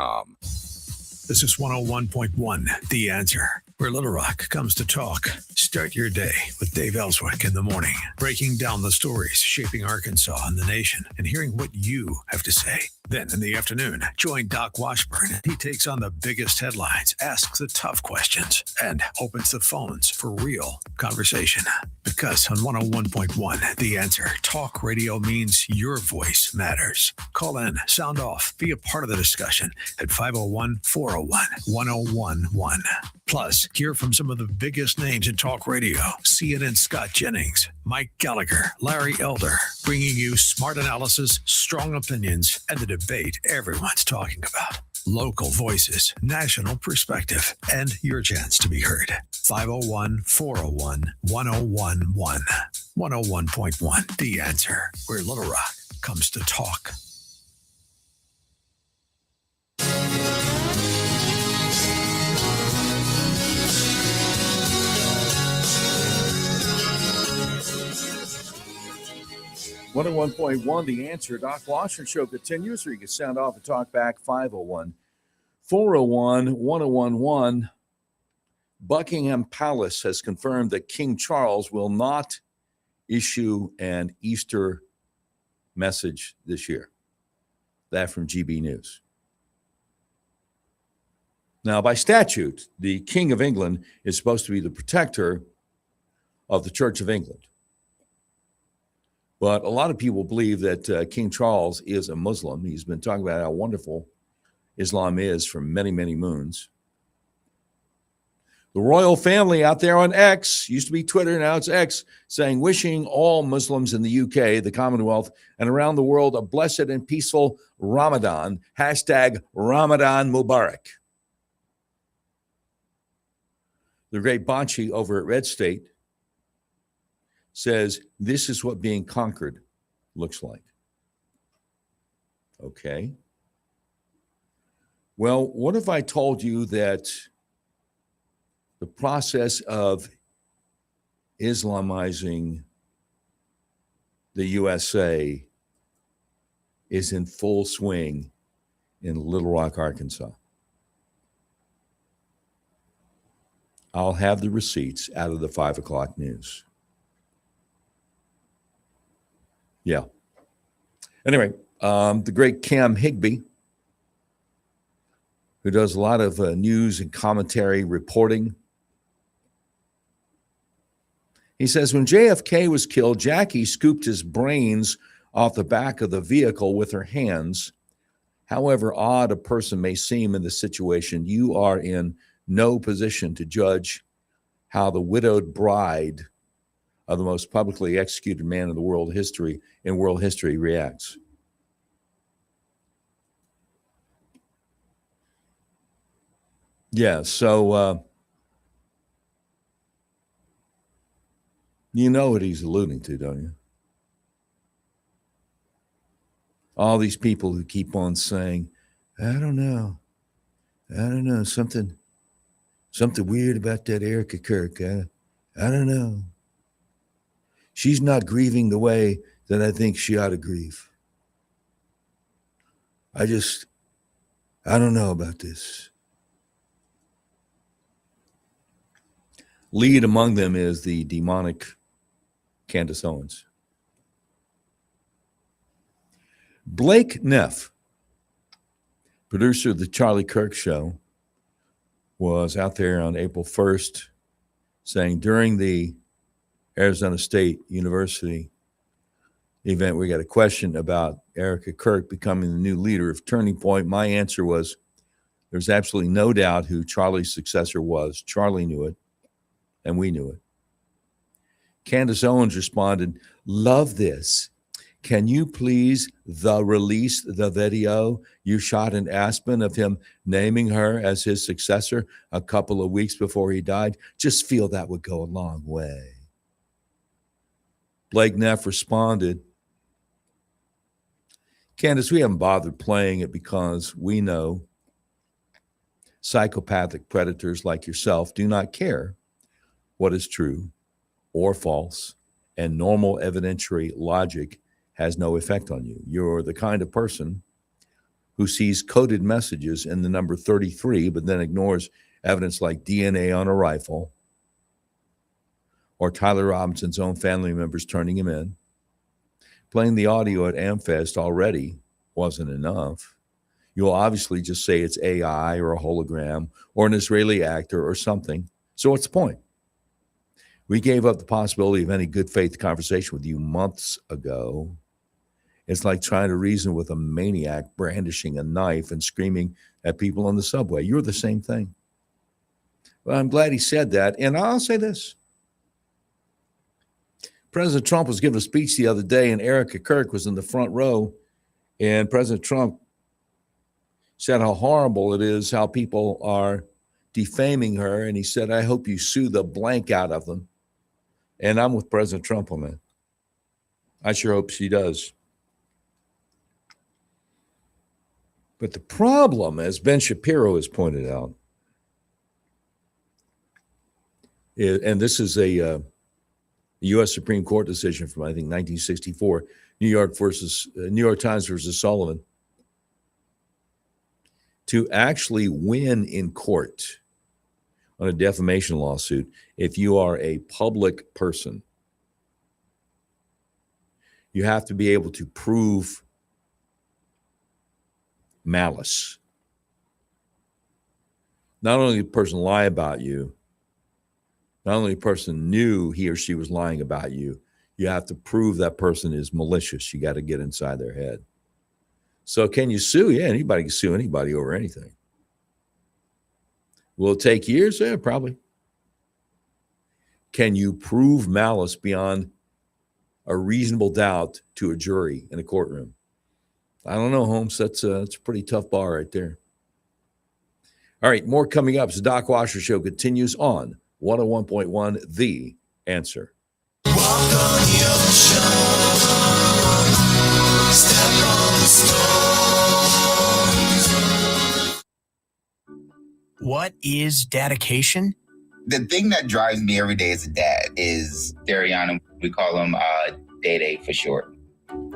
This is 101.1, The Answer, where Little Rock comes to talk. Start your day with Dave Ellswick in the morning, breaking down the stories shaping Arkansas and the nation and hearing what you have to say. Then in the afternoon, join Doc Washburn. He takes on the biggest headlines, asks the tough questions, and opens the phones for real conversation. Because on 101.1, The Answer, talk radio means your voice matters. Call in, sound off, be a part of the discussion at 501-401-1011. Plus, hear from some of the biggest names in talk radio. CNN Scott Jennings, Mike Gallagher, Larry Elder, bringing you smart analysis, strong opinions, and the debate everyone's talking about. Local voices, national perspective, and your chance to be heard. 501-401-1011. 101.1, The Answer, where Little Rock comes to talk. One 101.1, The Answer. Doc Washburn Show continues, or you can sound off and talk back 501-401-1011. Buckingham Palace has confirmed that King Charles will not issue an Easter message this year. That from GB News. Now, by statute, the King of England is supposed to be the protector of the Church of England. But a lot of people believe that King Charles is a Muslim. He's been talking about how wonderful Islam is for many, many moons. The royal family out there on X, used to be Twitter, now it's X, saying, wishing all Muslims in the UK, the Commonwealth, and around the world a blessed and peaceful Ramadan. Hashtag Ramadan Mubarak. The great Banchi over at Red State says, this is what being conquered looks like. Okay. Well, what if I told you that the process of Islamizing the USA is in full swing in Little Rock, Arkansas? I'll have the receipts out of the 5 o'clock news. Yeah. Anyway, the great Cam Higbee, who does a lot of news and commentary reporting, he says, when JFK was killed, Jackie scooped his brains off the back of the vehicle with her hands. However odd a person may seem in this situation, you are in no position to judge how the widowed bride of the most publicly executed man in the world history reacts. Yeah, so you know what he's alluding to, don't you? All these people who keep on saying, I don't know. I don't know, something weird about that Erica Kirk. I don't know. She's not grieving the way that I think she ought to grieve. I don't know about this. Lead among them is the demonic Candace Owens. Blake Neff, producer of the Charlie Kirk Show, was out there on April 1st saying during the Arizona State University event, we got a question about Erica Kirk becoming the new leader of Turning Point. My answer was there's absolutely no doubt who Charlie's successor was. Charlie knew it, and we knew it. Candace Owens responded, love this. Can you please release the video you shot in Aspen of him naming her as his successor a couple of weeks before he died? Just feel that would go a long way. Blake Neff responded, Candace, we haven't bothered playing it because we know psychopathic predators like yourself do not care what is true or false, and normal evidentiary logic has no effect on you. You're the kind of person who sees coded messages in the number 33, but then ignores evidence like DNA on a rifle or Tyler Robinson's own family members turning him in. Playing the audio at AmFest already wasn't enough. You'll obviously just say it's AI or a hologram or an Israeli actor or something. So what's the point? We gave up the possibility of any good faith conversation with you months ago. It's like trying to reason with a maniac brandishing a knife and screaming at people on the subway. You're the same thing. Well, I'm glad he said that. And I'll say this. President Trump was giving a speech the other day, and Erica Kirk was in the front row. And President Trump said how horrible it is how people are defaming her. And he said, I hope you sue the blank out of them. And I'm with President Trump on that. I sure hope she does. But the problem, as Ben Shapiro has pointed out, and this is a U.S. Supreme Court decision from, I think, 1964, New York Times versus Sullivan, to actually win in court on a defamation lawsuit, if you are a public person, you have to be able to prove malice. Not only did the person lie about you, not only the person knew he or she was lying about you, you have to prove that person is malicious. You got to get inside their head. So can you sue? Yeah, anybody can sue anybody over anything. Will it take years? Yeah, probably. Can you prove malice beyond a reasonable doubt to a jury in a courtroom? I don't know, Holmes. That's a pretty tough bar right there. All right, more coming up. The Doc Washburn Show continues on 101.1 The Answer. Walk on the ocean, step on the stones. What is dedication? The thing that drives me every day as a dad is Dariana. We call him Day for short.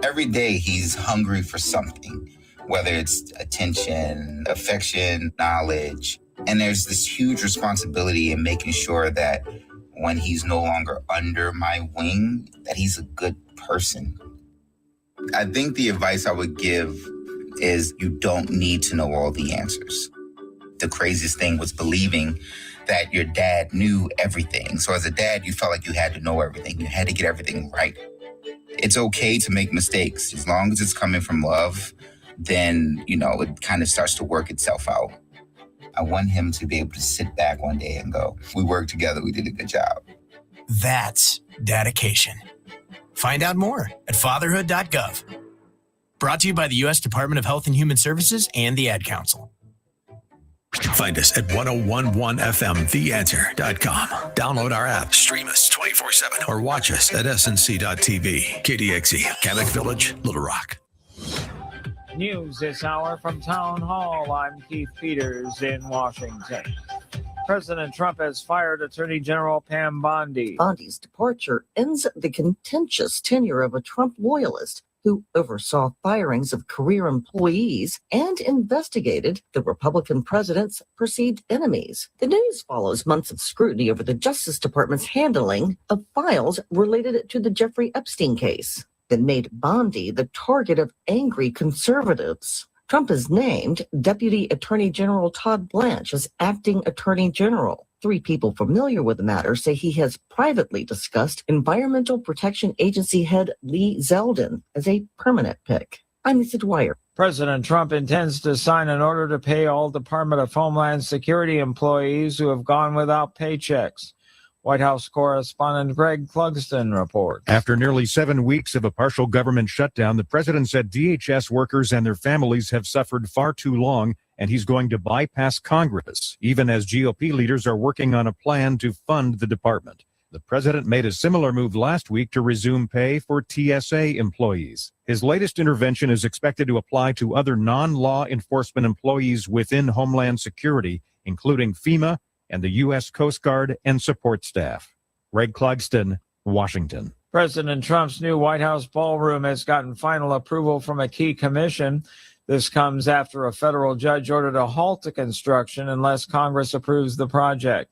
Every day he's hungry for something, whether it's attention, affection, knowledge. And there's this huge responsibility in making sure that when he's no longer under my wing, that he's a good person. I think the advice I would give is you don't need to know all the answers. The craziest thing was believing that your dad knew everything. So as a dad, you felt like you had to know everything. You had to get everything right. It's okay to make mistakes. As long as it's coming from love, then, it kind of starts to work itself out. I want him to be able to sit back one day and go, we worked together, we did a good job. That's dedication. Find out more at fatherhood.gov. Brought to you by the U.S. Department of Health and Human Services and the Ad Council. Find us at 1011fmtheanswer.com. Download our app, stream us 24/7, or watch us at snc.tv. KDXE, Kamek Village, Little Rock. News this hour from Town Hall. I'm Keith Peters in Washington. President Trump has fired Attorney General Pam Bondi. Bondi's departure ends the contentious tenure of a Trump loyalist who oversaw firings of career employees and investigated the Republican president's perceived enemies. The news follows months of scrutiny over the Justice Department's handling of files related to the Jeffrey Epstein case that made Bondi the target of angry conservatives. Trump has named Deputy Attorney General Todd Blanche as acting Attorney General. 3 people familiar with the matter say he has privately discussed Environmental Protection Agency head Lee Zeldin as a permanent pick. I'm Lisa Dwyer. President Trump intends to sign an order to pay all Department of Homeland Security employees who have gone without paychecks. White House correspondent Greg Clugston reports. After nearly 7 weeks of a partial government shutdown, the president said DHS workers and their families have suffered far too long, and he's going to bypass Congress, even as GOP leaders are working on a plan to fund the department. The president made a similar move last week to resume pay for TSA employees. His latest intervention is expected to apply to other non-law enforcement employees within Homeland Security, including FEMA and the U.S. Coast Guard and support staff. Greg Clugston, Washington. President Trump's new White House ballroom has gotten final approval from a key commission. This comes after a federal judge ordered a halt to construction unless Congress approves the project.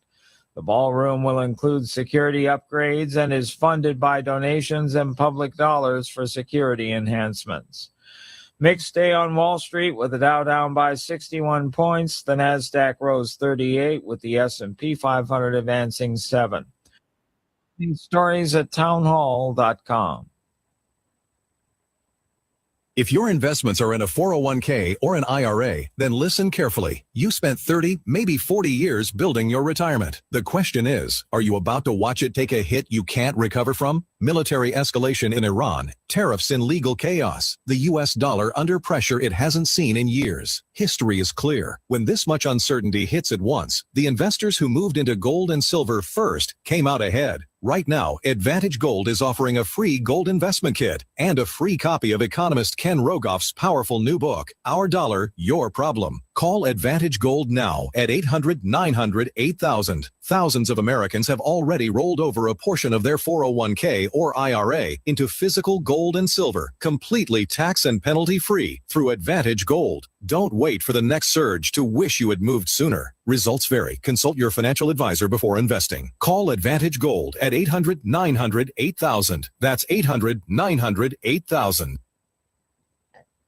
The ballroom will include security upgrades and is funded by donations and public dollars for security enhancements. Mixed day on Wall Street with the Dow down by 61 points. The Nasdaq rose 38 with the S&P 500 advancing 7. These stories at townhall.com. If your investments are in a 401k or an IRA, then listen carefully. You spent 30, maybe 40 years building your retirement. The question is, are you about to watch it take a hit you can't recover from? Military escalation in Iran, tariffs and legal chaos, the U.S. dollar under pressure it hasn't seen in years. History is clear. When this much uncertainty hits at once, the investors who moved into gold and silver first came out ahead. Right now, Advantage Gold is offering a free gold investment kit and a free copy of economist Ken Rogoff's powerful new book, Our Dollar, Your Problem. Call Advantage Gold now at 800-900-8000. Thousands of Americans have already rolled over a portion of their 401k or IRA into physical gold and silver, completely tax and penalty free through Advantage Gold. Don't wait for the next surge to wish you had moved sooner. Results vary. Consult your financial advisor before investing. Call Advantage Gold at 800-900-8000. That's 800-900-8000.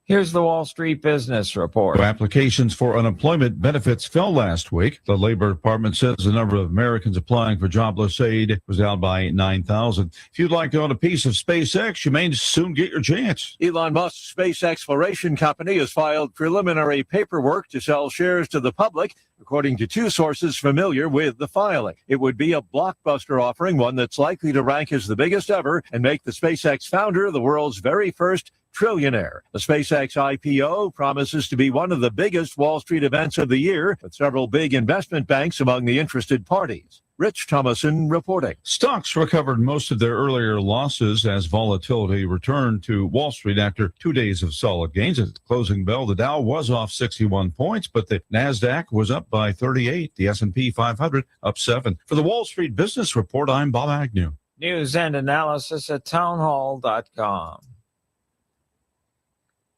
Here's the Wall Street Business Report. Applications for unemployment benefits fell last week. The Labor Department says the number of Americans applying for jobless aid was down by 9,000. If you'd like to own a piece of SpaceX, you may soon get your chance. Elon Musk's space exploration company has filed preliminary paperwork to sell shares to the public, according to 2 sources familiar with the filing. It would be a blockbuster offering, one that's likely to rank as the biggest ever and make the SpaceX founder the world's very first trillionaire. The SpaceX IPO promises to be one of the biggest Wall Street events of the year, with several big investment banks among the interested parties. Rich Thomason reporting. Stocks recovered most of their earlier losses as volatility returned to Wall Street after 2 days of solid gains. At the closing bell, the Dow was off 61 points, but the Nasdaq was up by 38. The S&P 500 up 7. For the Wall Street Business Report, I'm Bob Agnew. News and analysis at townhall.com.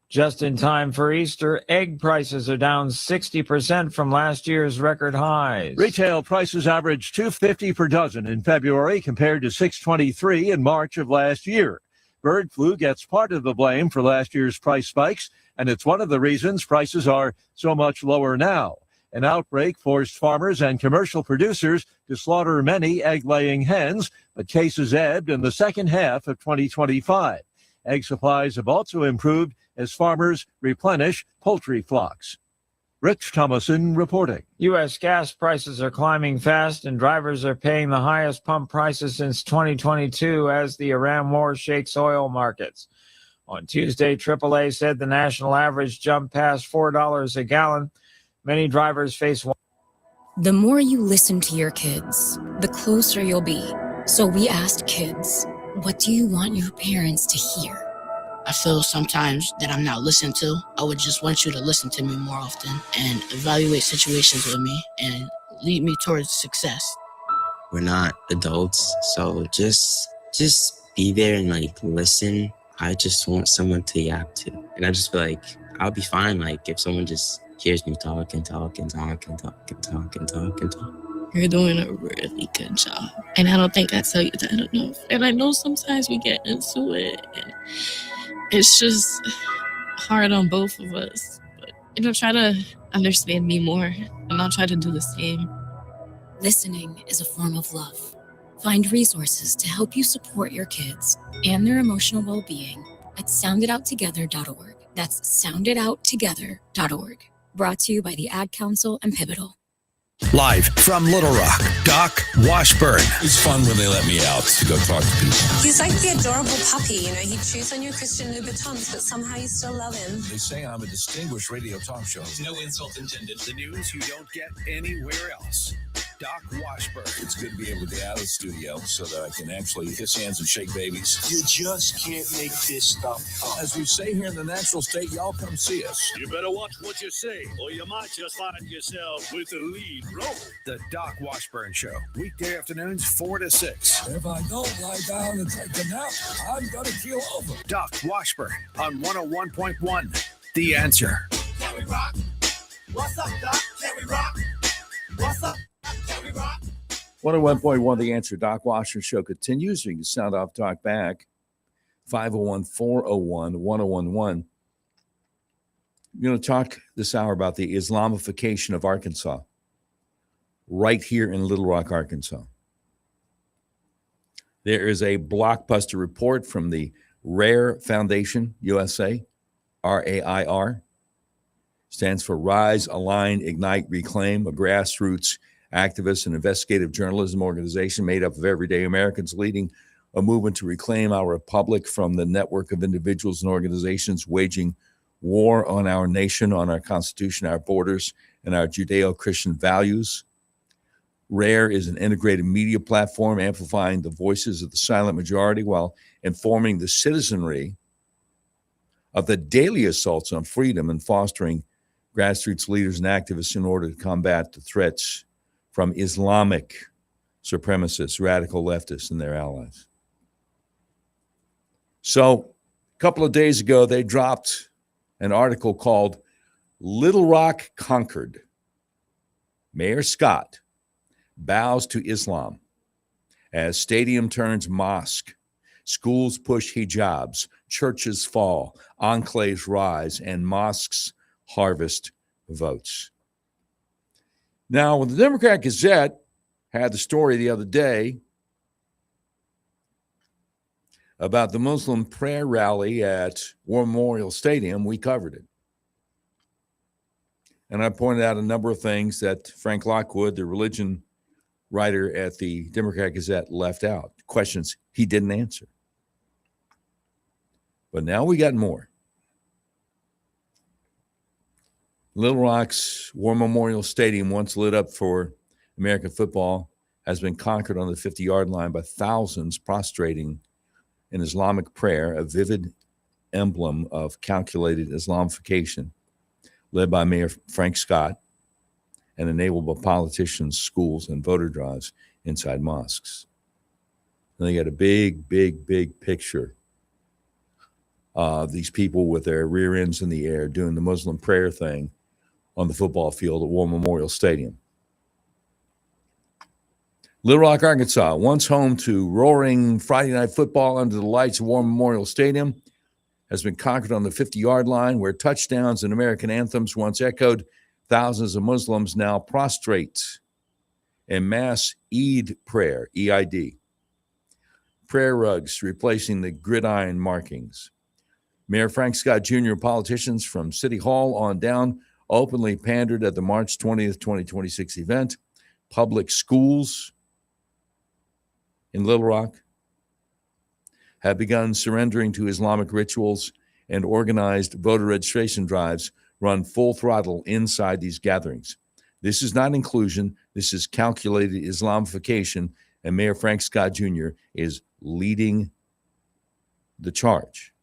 Just in time for Easter, egg prices are down 60% from last year's record highs. Retail prices averaged $2.50 per dozen in February compared to $6.23 in March of last year. Bird flu gets part of the blame for last year's price spikes, and it's one of the reasons prices are so much lower now. An outbreak forced farmers and commercial producers to slaughter many egg-laying hens, but cases ebbed in the second half of 2025. Egg supplies have also improved as farmers replenish poultry flocks. Rich Thomason reporting. U.S. gas prices are climbing fast and drivers are paying the highest pump prices since 2022 as the Iran war shakes oil markets. On Tuesday, AAA said the national average jumped past $4 a gallon. Many drivers face. The more you listen to your kids, the closer you'll be. So we asked kids, what do you want your parents to hear? I feel sometimes that I'm not listened to. I would just want you to listen to me more often and evaluate situations with me and lead me towards success. We're not adults, so just be there and like listen. I just want someone to yap to. And I just feel like I'll be fine like if someone just hears me talk and talk and talk and talk and talk and talk and talk. You're doing a really good job. And I don't think I tell you that enough. And I know sometimes we get into it and it's just hard on both of us. But, try to understand me more and I'll try to do the same. Listening is a form of love. Find resources to help you support your kids and their emotional well-being at sounditouttogether.org. That's sounditouttogether.org. Brought to you by the Ad Council and Pivotal. Live from Little Rock, Doc Washburn. It's fun when they let me out to go talk to people. He's like the adorable puppy, he chews on your Christian Louboutins, but somehow you still love him. They say I'm a distinguished radio talk show. No insult intended. The news you don't get anywhere else. Doc Washburn. It's good to be able to get out of the studio so that I can actually kiss hands and shake babies. You just can't make this stuff up. As we say here in the natural state, y'all come see us. You better watch what you say, or you might just find yourself with the lead role. The Doc Washburn Show. Weekday afternoons 4 to 6. If I don't lie down and take a nap, I'm going to keel over. Doc Washburn on 101.1. The Answer. Can we rock? What's up, Doc? Can we rock? What's up? 101.1 The Answer. Doc Washburn Show continues. You can sound off, talk back. 501-401-1011. We're going to talk this hour about the Islamification of Arkansas, right here in Little Rock, Arkansas. There is a blockbuster report from the RAIR Foundation USA, RAIR. Stands for Rise, Align, Ignite, Reclaim, a grassroots activist and investigative journalism organization made up of everyday Americans leading a movement to reclaim our republic from the network of individuals and organizations waging war on our nation, on our Constitution, our borders, and our Judeo-Christian values. RAIR is an integrated media platform amplifying the voices of the silent majority while informing the citizenry of the daily assaults on freedom and fostering grassroots leaders and activists in order to combat the threats from Islamic supremacists, radical leftists, and their allies. So a couple of days ago, they dropped an article called Little Rock Conquered. Mayor Scott bows to Islam as stadium turns mosque, schools push hijabs, churches fall, enclaves rise, and mosques harvest votes. Now, when the Democrat Gazette had the story the other day about the Muslim prayer rally at War Memorial Stadium, we covered it. And I pointed out a number of things that Frank Lockwood, the religion writer at the Democrat Gazette, left out, questions he didn't answer. But now we got more. Little Rock's War Memorial Stadium, once lit up for American football, has been conquered on the 50-yard line by thousands prostrating in Islamic prayer, a vivid emblem of calculated Islamification led by Mayor Frank Scott and enabled by politicians, schools, and voter drives inside mosques. And they got a big, big, big picture of these people with their rear ends in the air doing the Muslim prayer thing on the football field at War Memorial Stadium. Little Rock, Arkansas, once home to roaring Friday night football under the lights of War Memorial Stadium, has been conquered on the 50-yard line where touchdowns and American anthems once echoed. Thousands of Muslims now prostrate in mass Eid prayer, EID. Prayer rugs replacing the gridiron markings. Mayor Frank Scott Jr. politicians from City Hall on down openly pandered at the March 20th, 2026 event. Public schools in Little Rock have begun surrendering to Islamic rituals, and organized voter registration drives run full throttle inside these gatherings. This is not inclusion. This is calculated Islamification, and Mayor Frank Scott Jr. is leading the charge.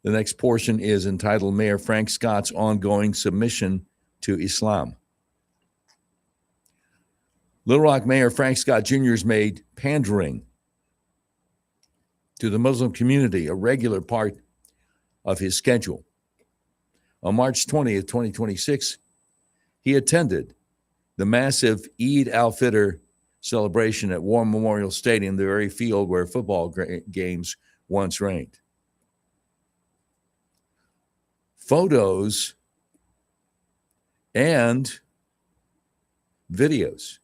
The next portion is entitled Mayor Frank Scott's Ongoing Submission to Islam. Little Rock Mayor Frank Scott Jr. has made pandering to the Muslim community a regular part of his schedule. On March 20th, 2026, he attended the massive Eid al-Fitr celebration at War Memorial Stadium, the very field where football games once reigned. Photos and videos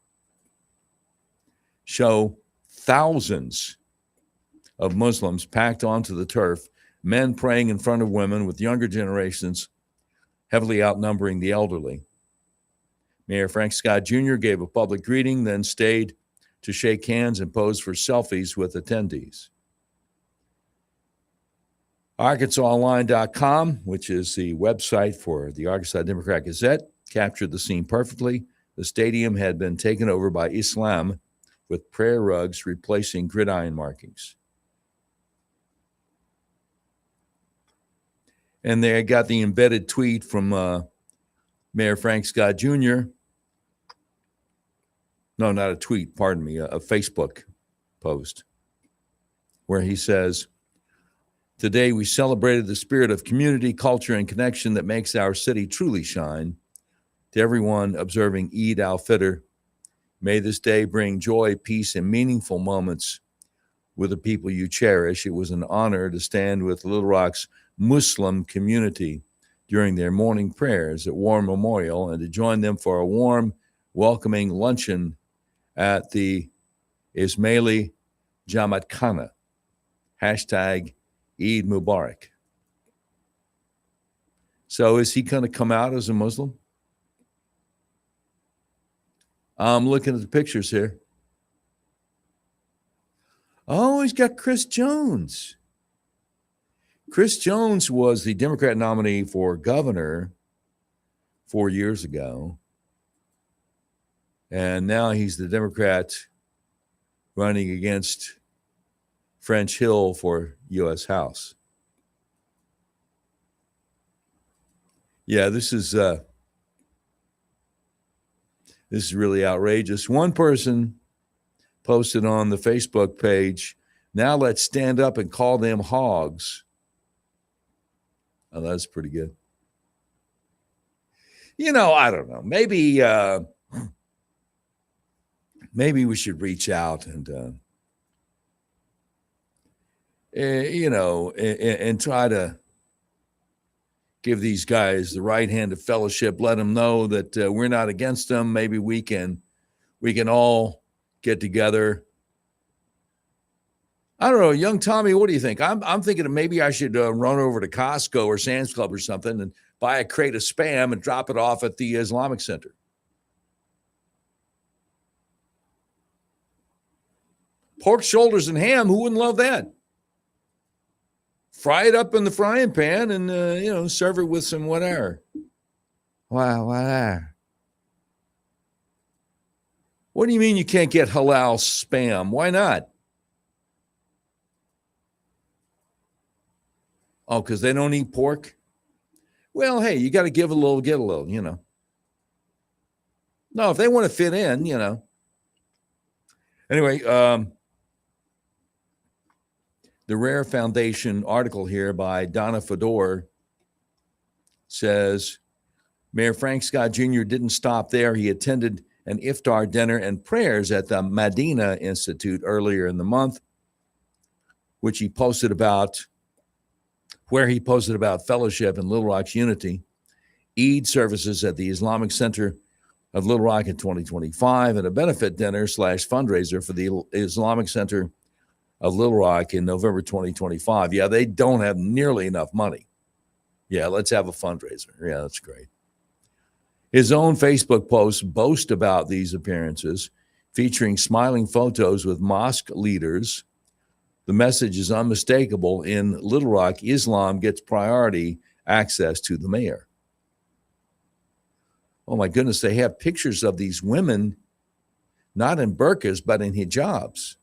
show thousands of Muslims packed onto the turf, men praying in front of women, with younger generations heavily outnumbering the elderly. Mayor Frank Scott Jr. gave a public greeting, then stayed to shake hands and pose for selfies with attendees. ArkansasOnline.com, which is the website for the Arkansas Democrat Gazette, captured the scene perfectly. The stadium had been taken over by Islam, with prayer rugs replacing gridiron markings. And they got the embedded tweet from Mayor Frank Scott Jr. No, not a tweet, pardon me, a Facebook post where he says, "Today we celebrated the spirit of community, culture, and connection that makes our city truly shine. To everyone observing Eid al-Fitr, may this day bring joy, peace, and meaningful moments with the people you cherish. It was an honor to stand with Little Rock's Muslim community during their morning prayers at War Memorial and to join them for a warm, welcoming luncheon at the Ismaili Jamaat Khana. Hashtag Eid Mubarak." So is he going to come out as a Muslim? I'm looking at the pictures here. Oh, he's got Chris Jones. Chris Jones was the Democrat nominee for governor 4 years ago. And now he's the Democrat running against French Hill for U.S. House. Yeah, this is really outrageous. One person posted on the Facebook page, "Now let's stand up and call them hogs." Oh, that's pretty good. You know, I don't know. Maybe we should reach out and, and try to give these guys the right hand of fellowship. Let them know that we're not against them. Maybe we can all get together. I don't know, young Tommy, what do you think? I'm thinking of maybe I should run over to Costco or Sam's Club or something and buy a crate of Spam and drop it off at the Islamic Center. Pork shoulders and ham, who wouldn't love that? Fry it up in the frying pan and, serve it with some whatever. Wow, whatever. What do you mean you can't get halal Spam? Why not? Oh, because they don't eat pork? Well, hey, you got to give a little, get a little, No, if they want to fit in, Anyway, the Rare Foundation article here by Donna Fedor says, Mayor Frank Scott Jr. didn't stop there. He attended an iftar dinner and prayers at the Medina Institute earlier in the month, where he posted about fellowship and Little Rock's unity, Eid services at the Islamic Center of Little Rock in 2025, and a benefit dinner / fundraiser for the Islamic Center of Little Rock in November 2025. Yeah, they don't have nearly enough money. Yeah, let's have a fundraiser. Yeah, that's great. His own Facebook posts boast about these appearances, featuring smiling photos with mosque leaders. The message is unmistakable. In Little Rock, Islam gets priority access to the mayor. Oh my goodness, they have pictures of these women, not in burqas, but in hijabs.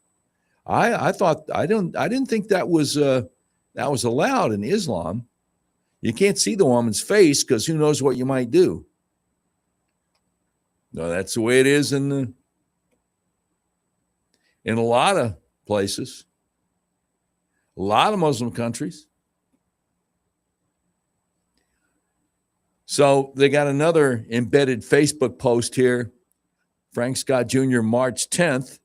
I didn't think that was that was allowed in Islam. You can't see the woman's face because who knows what you might do. No, that's the way it is in a lot of places, a lot of Muslim countries. So they got another embedded Facebook post here. Frank Scott Jr., March 10th,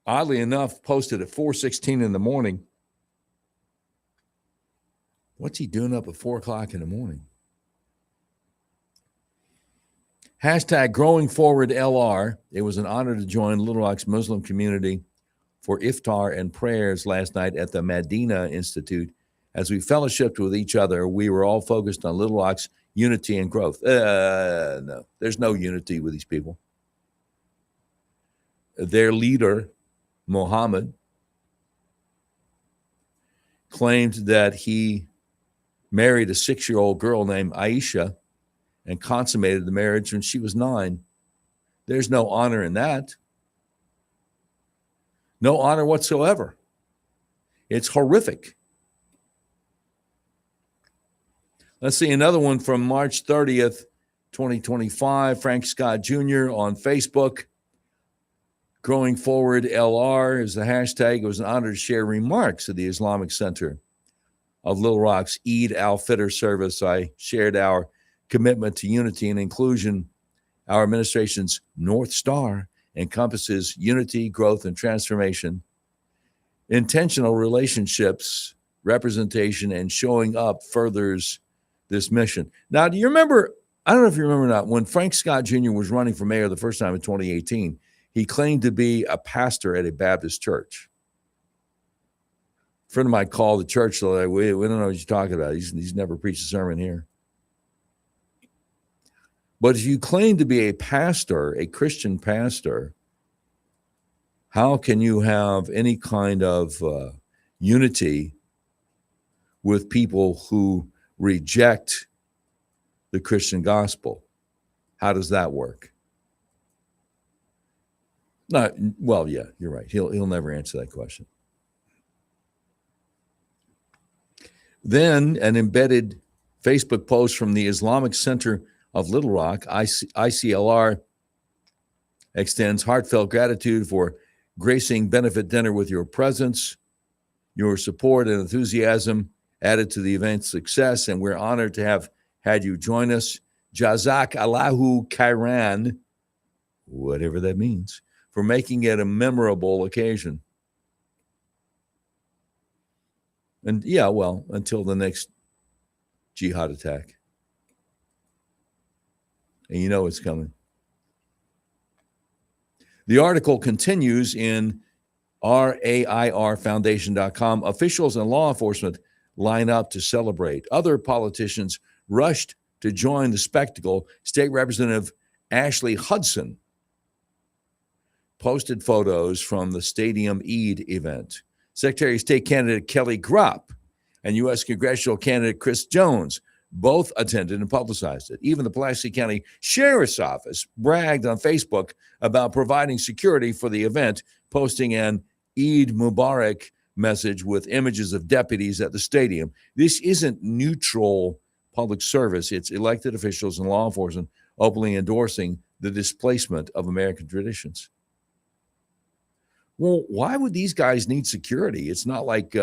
oddly enough, posted at 4:16 in the morning. What's he doing up at 4 o'clock in the morning? Hashtag growing forward LR. It was an honor to join Little Rock's Muslim community for iftar and prayers last night at the Medina Institute. As we fellowshipped with each other, we were all focused on Little Rock's unity and growth. No, there's no unity with these people. Their leader, Muhammad, claimed that he married a 6-year-old girl named Aisha and consummated the marriage when she was 9. There's no honor in that. No honor whatsoever. It's horrific. Let's see another one from March 30th, 2025. Frank Scott Jr. on Facebook. Growing Forward LR is the hashtag. It was an honor to share remarks at the Islamic Center of Little Rock's Eid al-Fitr service. I shared our commitment to unity and inclusion. Our administration's North Star encompasses unity, growth, and transformation, intentional relationships, representation, and showing up furthers this mission. Now, do you remember, I don't know if you remember or not, when Frank Scott Jr. was running for mayor the first time in 2018, he claimed to be a pastor at a Baptist church. A friend of mine called the church, so like, we don't know what you're talking about. He's never preached a sermon here. But if you claim to be a pastor, a Christian pastor, how can you have any kind of unity with people who reject the Christian gospel? How does that work? Well, yeah, you're right. He'll never answer that question. Then an embedded Facebook post from the Islamic Center of Little Rock, ICLR, extends heartfelt gratitude for gracing benefit dinner with your presence. Your support and enthusiasm added to the event's success, and we're honored to have had you join us. Jazak Allahu Khairan, whatever that means, for making it a memorable occasion. And yeah, well, until the next jihad attack. And you know it's coming. The article continues in RAIRfoundation.com. Officials and law enforcement line up to celebrate. Other politicians rushed to join the spectacle. State Representative Ashley Hudson posted photos from the Stadium Eid event. Secretary of State candidate Kelly Gropp and U.S. congressional candidate Chris Jones both attended and publicized it. Even the Pulaski County Sheriff's Office bragged on Facebook about providing security for the event, posting an Eid Mubarak message with images of deputies at the stadium. This isn't neutral public service. It's elected officials and law enforcement openly endorsing the displacement of American traditions. Well, why would these guys need security? It's not like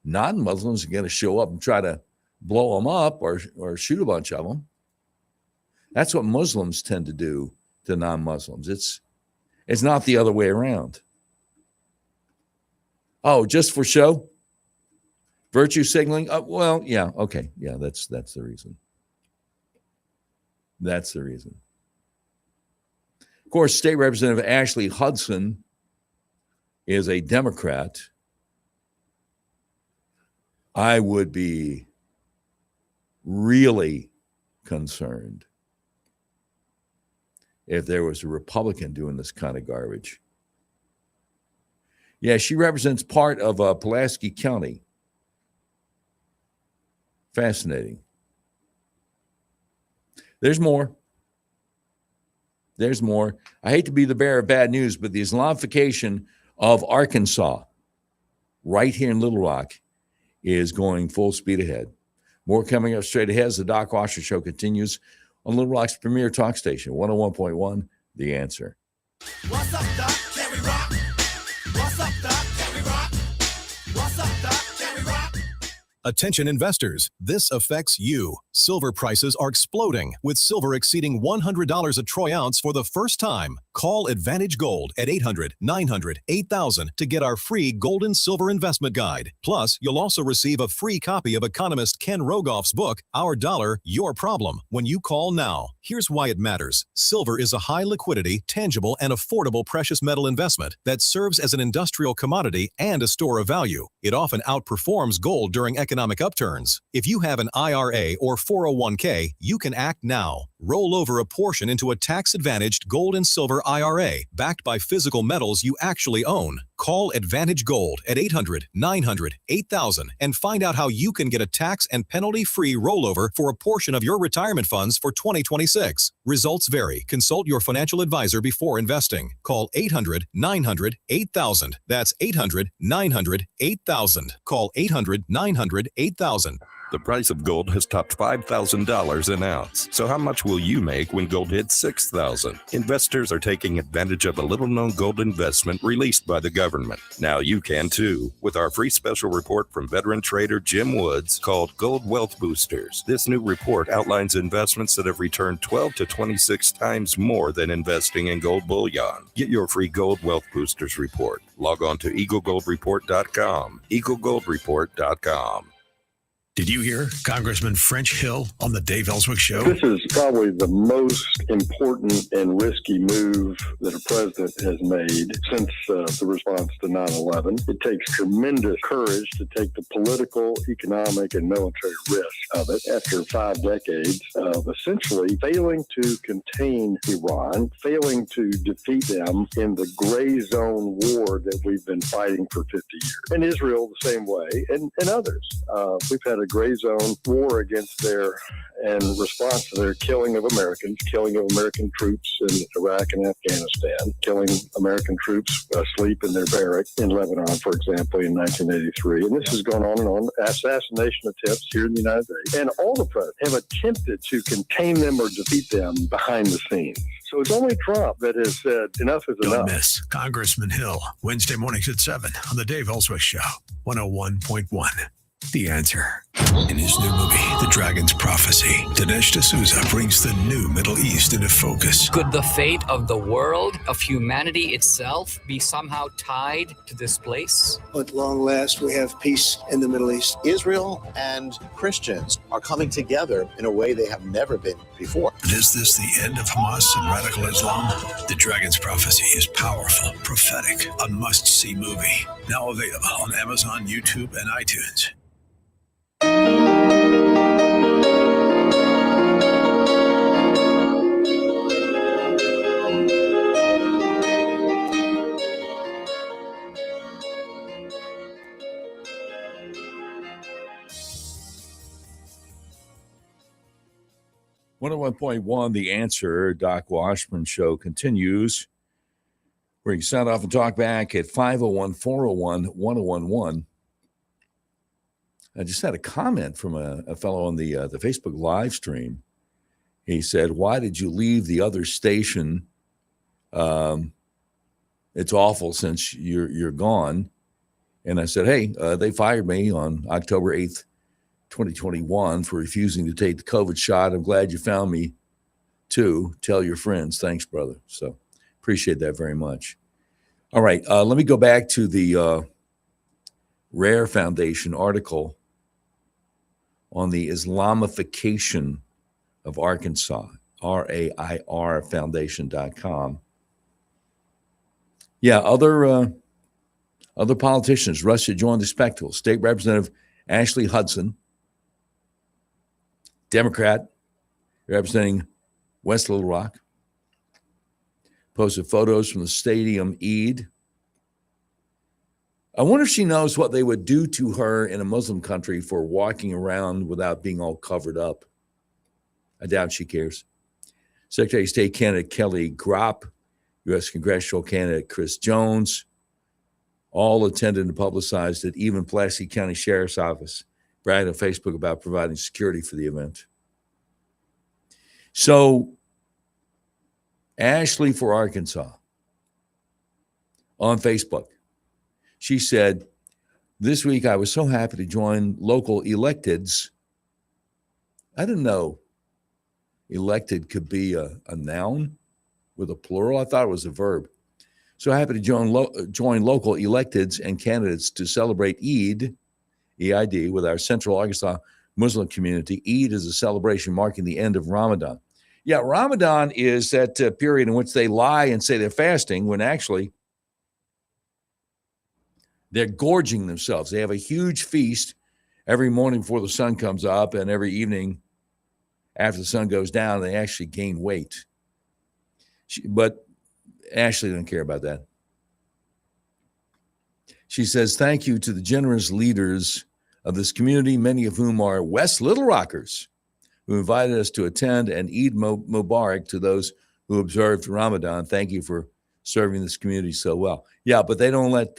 non-Muslims are going to show up and try to blow them up or shoot a bunch of them. That's what Muslims tend to do to non-Muslims. It's not the other way around. Oh, just for show? Virtue signaling? Well, yeah, okay. Yeah, that's the reason. That's the reason. Of course, State Representative Ashley Hudson is a Democrat. I would be really concerned if there was a Republican doing this kind of garbage. Yeah, she represents part of Pulaski County. Fascinating. There's more. There's more. I hate to be the bearer of bad news, but the Islamification of Arkansas right here in Little Rock is going full speed ahead. More coming up straight ahead as the Doc Washburn Show continues on Little Rock's premier talk station, 101.1, The Answer. What's up, Doc? Can we rock? What's up, Doc? Can we rock? What's up, Doc? Can we rock? Attention investors, this affects you. Silver prices are exploding, with silver exceeding $100 a troy ounce for the first time. Call Advantage Gold at 800-900-8000 to get our free gold and silver investment guide. Plus, you'll also receive a free copy of economist Ken Rogoff's book, Our Dollar, Your Problem, when you call now. Here's why it matters. Silver is a high liquidity, tangible, and affordable precious metal investment that serves as an industrial commodity and a store of value. It often outperforms gold during economic upturns. If you have an IRA or 401k, you can act now. Roll over a portion into a tax-advantaged gold and silver IRA backed by physical metals you actually own. Call Advantage Gold at 800-900-8000 and find out how you can get a tax and penalty-free rollover for a portion of your retirement funds for 2026. Results vary. Consult your financial advisor before investing. Call 800-900-8000. That's 800-900-8000. Call 800-900-8000. The price of gold has topped $5,000 an ounce. So how much will you make when gold hits $6,000? Investors are taking advantage of a little-known gold investment released by the government. Now you can too, with our free special report from veteran trader Jim Woods called Gold Wealth Boosters. This new report outlines investments that have returned 12 to 26 times more than investing in gold bullion. Get your free Gold Wealth Boosters report. Log on to EagleGoldReport.com. EagleGoldReport.com. Did you hear Congressman French Hill on the Dave Ellswick Show? This is probably the most important and risky move that a president has made since the response to 9/11. It takes tremendous courage to take the political, economic, and military risk of it after 5 decades of essentially failing to contain Iran, failing to defeat them in the gray zone war that we've been fighting for 50 years. And Israel the same way, and others. We've had a gray zone war against in response to their killing of Americans, killing of American troops in Iraq and Afghanistan, killing American troops asleep in their barracks in Lebanon, for example, in 1983. And this has gone on and on. Assassination attempts here in the United States. And all the presidents have attempted to contain them or defeat them behind the scenes. So it's only Trump that has said enough is enough. Don't miss Congressman Hill, Wednesday mornings at 7 on the Dave Ellswick Show, 101.1. The Answer. In his new movie, The Dragon's Prophecy, Dinesh D'Souza brings the new Middle East into focus. Could the fate of the world, of humanity itself, be somehow tied to this place? At long last, we have peace in the Middle East. Israel and Christians are coming together in a way they have never been before. But is this the end of Hamas and radical Islam? The Dragon's Prophecy is powerful, prophetic, a must-see movie. Now available on Amazon, YouTube, and iTunes. .1, The Answer, Doc Washburn Show continues, where you sound off and talk back at 501-401-1011. I just had a comment from a fellow on the Facebook live stream. He said, "Why did you leave the other station? It's awful since you're gone." And I said, "Hey, they fired me on October 8th, 2021 for refusing to take the COVID shot. I'm glad you found me too. Tell your friends. Thanks, brother." So appreciate that very much. All right, let me go back to the Rare Foundation article on the Islamification of Arkansas, RAIR Foundation.com. Yeah, other politicians rush to join the spectacle. State Representative Ashley Hudson, Democrat representing West Little Rock, posted photos from the stadium Eid. I wonder if she knows what they would do to her in a Muslim country for walking around without being all covered up. I doubt she cares. Secretary of State candidate Kelly Gropp, U.S. congressional candidate Chris Jones, all attended and publicized it. Even Pulaski County Sheriff's Office bragged on Facebook about providing security for the event. So Ashley for Arkansas on Facebook, she said, this week I was so happy to join local electeds. I didn't know elected could be a noun with a plural. I thought it was a verb. So happy to join local electeds and candidates to celebrate Eid, EID, with our Central Arkansas Muslim community. Eid is a celebration marking the end of Ramadan. Yeah, Ramadan is that period in which they lie and say they're fasting when actually they're gorging themselves. They have a huge feast every morning before the sun comes up, and every evening after the sun goes down, they actually gain weight. But Ashley doesn't care about that. She says, thank you to the generous leaders of this community, many of whom are West Little Rockers, who invited us to attend, and Eid Mubarak to those who observed Ramadan. Thank you for serving this community so well. Yeah, but they don't let...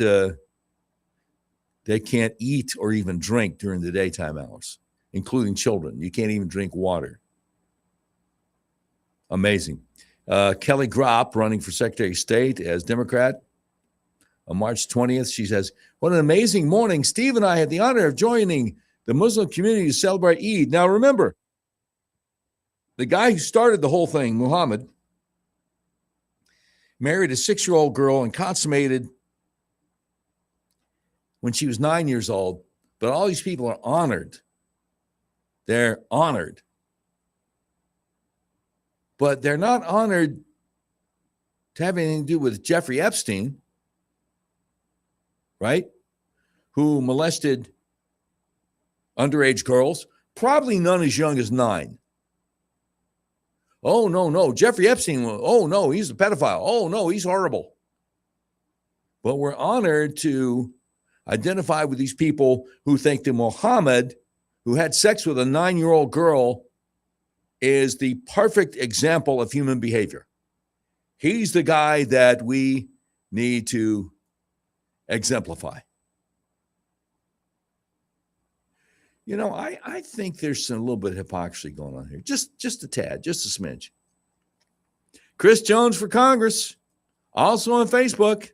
They can't eat or even drink during the daytime hours, including children. You can't even drink water. Amazing. Kelly Gropp, running for Secretary of State as Democrat on March 20th. She says, what an amazing morning. Steve and I had the honor of joining the Muslim community to celebrate Eid. Now, remember, the guy who started the whole thing, Muhammad, married a 6-year-old girl and consummated when she was 9 years old, but all these people are honored. They're honored. But they're not honored to have anything to do with Jeffrey Epstein, right? Who molested underage girls, probably none as young as 9. Oh, no, Jeffrey Epstein, oh, no, he's a pedophile. Oh, no, he's horrible. But we're honored to identify with these people who think that Muhammad, who had sex with a 9-year-old girl, is the perfect example of human behavior. He's the guy that we need to exemplify. You know, I think there's a little bit of hypocrisy going on here. Just a tad, just a smidge. Chris Jones for Congress, also on Facebook.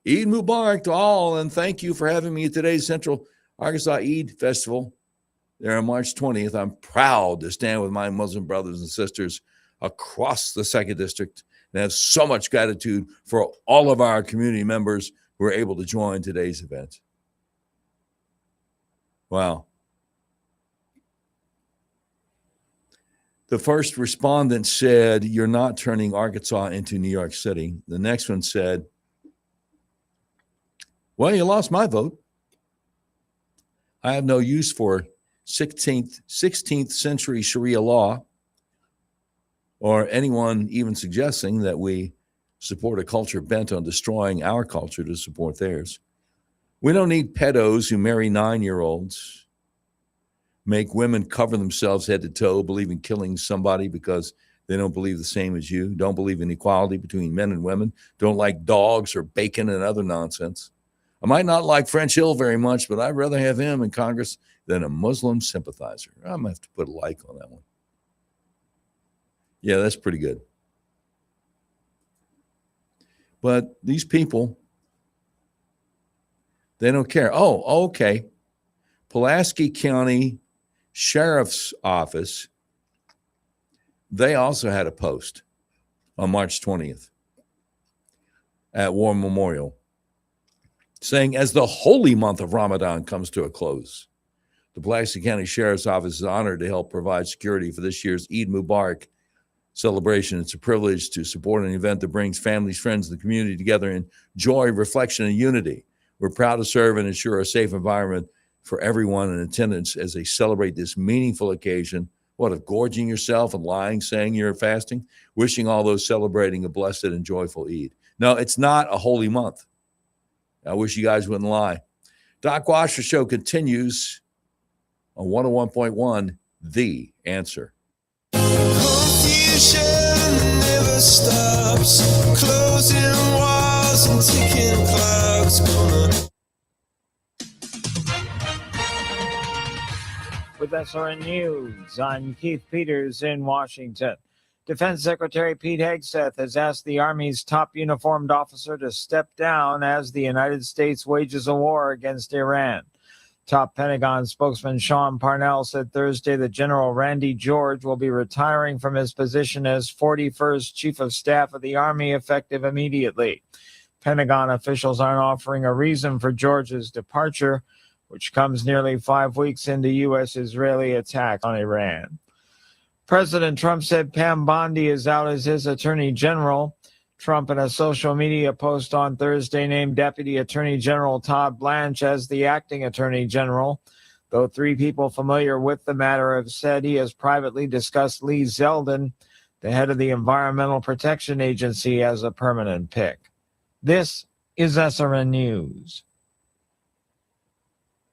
Eid Mubarak to all, and thank you for having me at today's Central Arkansas Eid Festival there on March 20th. I'm proud to stand with my Muslim brothers and sisters across the 2nd District and have so much gratitude for all of our community members who are able to join today's event. Wow. The first respondent said, you're not turning Arkansas into New York City. The next one said, well, you lost my vote. I have no use for 16th century Sharia law or anyone even suggesting that we support a culture bent on destroying our culture to support theirs. We don't need pedos who marry 9-year-olds, make women cover themselves head to toe, believe in killing somebody because they don't believe the same as you, don't believe in equality between men and women, don't like dogs or bacon and other nonsense. I might not like French Hill very much, but I'd rather have him in Congress than a Muslim sympathizer. I'm going to have to put a like on that one. Yeah, that's pretty good. But these people, they don't care. Oh, okay. Pulaski County Sheriff's Office, they also had a post on March 20th at War Memorial saying, as the holy month of Ramadan comes to a close, the Pulaski County Sheriff's Office is honored to help provide security for this year's Eid Mubarak celebration. It's a privilege to support an event that brings families, friends, and the community together in joy, reflection, and unity. We're proud to serve and ensure a safe environment for everyone in attendance as they celebrate this meaningful occasion. What, of gorging yourself and lying, saying you're fasting? Wishing all those celebrating a blessed and joyful Eid. No, it's not a holy month. I wish you guys wouldn't lie. Doc Washburn Show continues on 101.1, The Answer. Confusion never stops, closing walls 1,000 ticking clocks gonna. With SRN News, I'm Keith Peters in Washington. Defense Secretary Pete Hegseth has asked the Army's top uniformed officer to step down as the United States wages a war against Iran. Top Pentagon spokesman Sean Parnell said Thursday that General Randy George will be retiring from his position as 41st Chief of Staff of the Army effective immediately. Pentagon officials aren't offering a reason for George's departure, which comes nearly 5 weeks into U.S.-Israeli attack on Iran. President Trump said Pam Bondi is out as his attorney general. Trump, in a social media post on Thursday, named Deputy Attorney General Todd Blanche as the acting attorney general, though 3 people familiar with the matter have said he has privately discussed Lee Zeldin, the head of the Environmental Protection Agency, as a permanent pick. This is SRN News.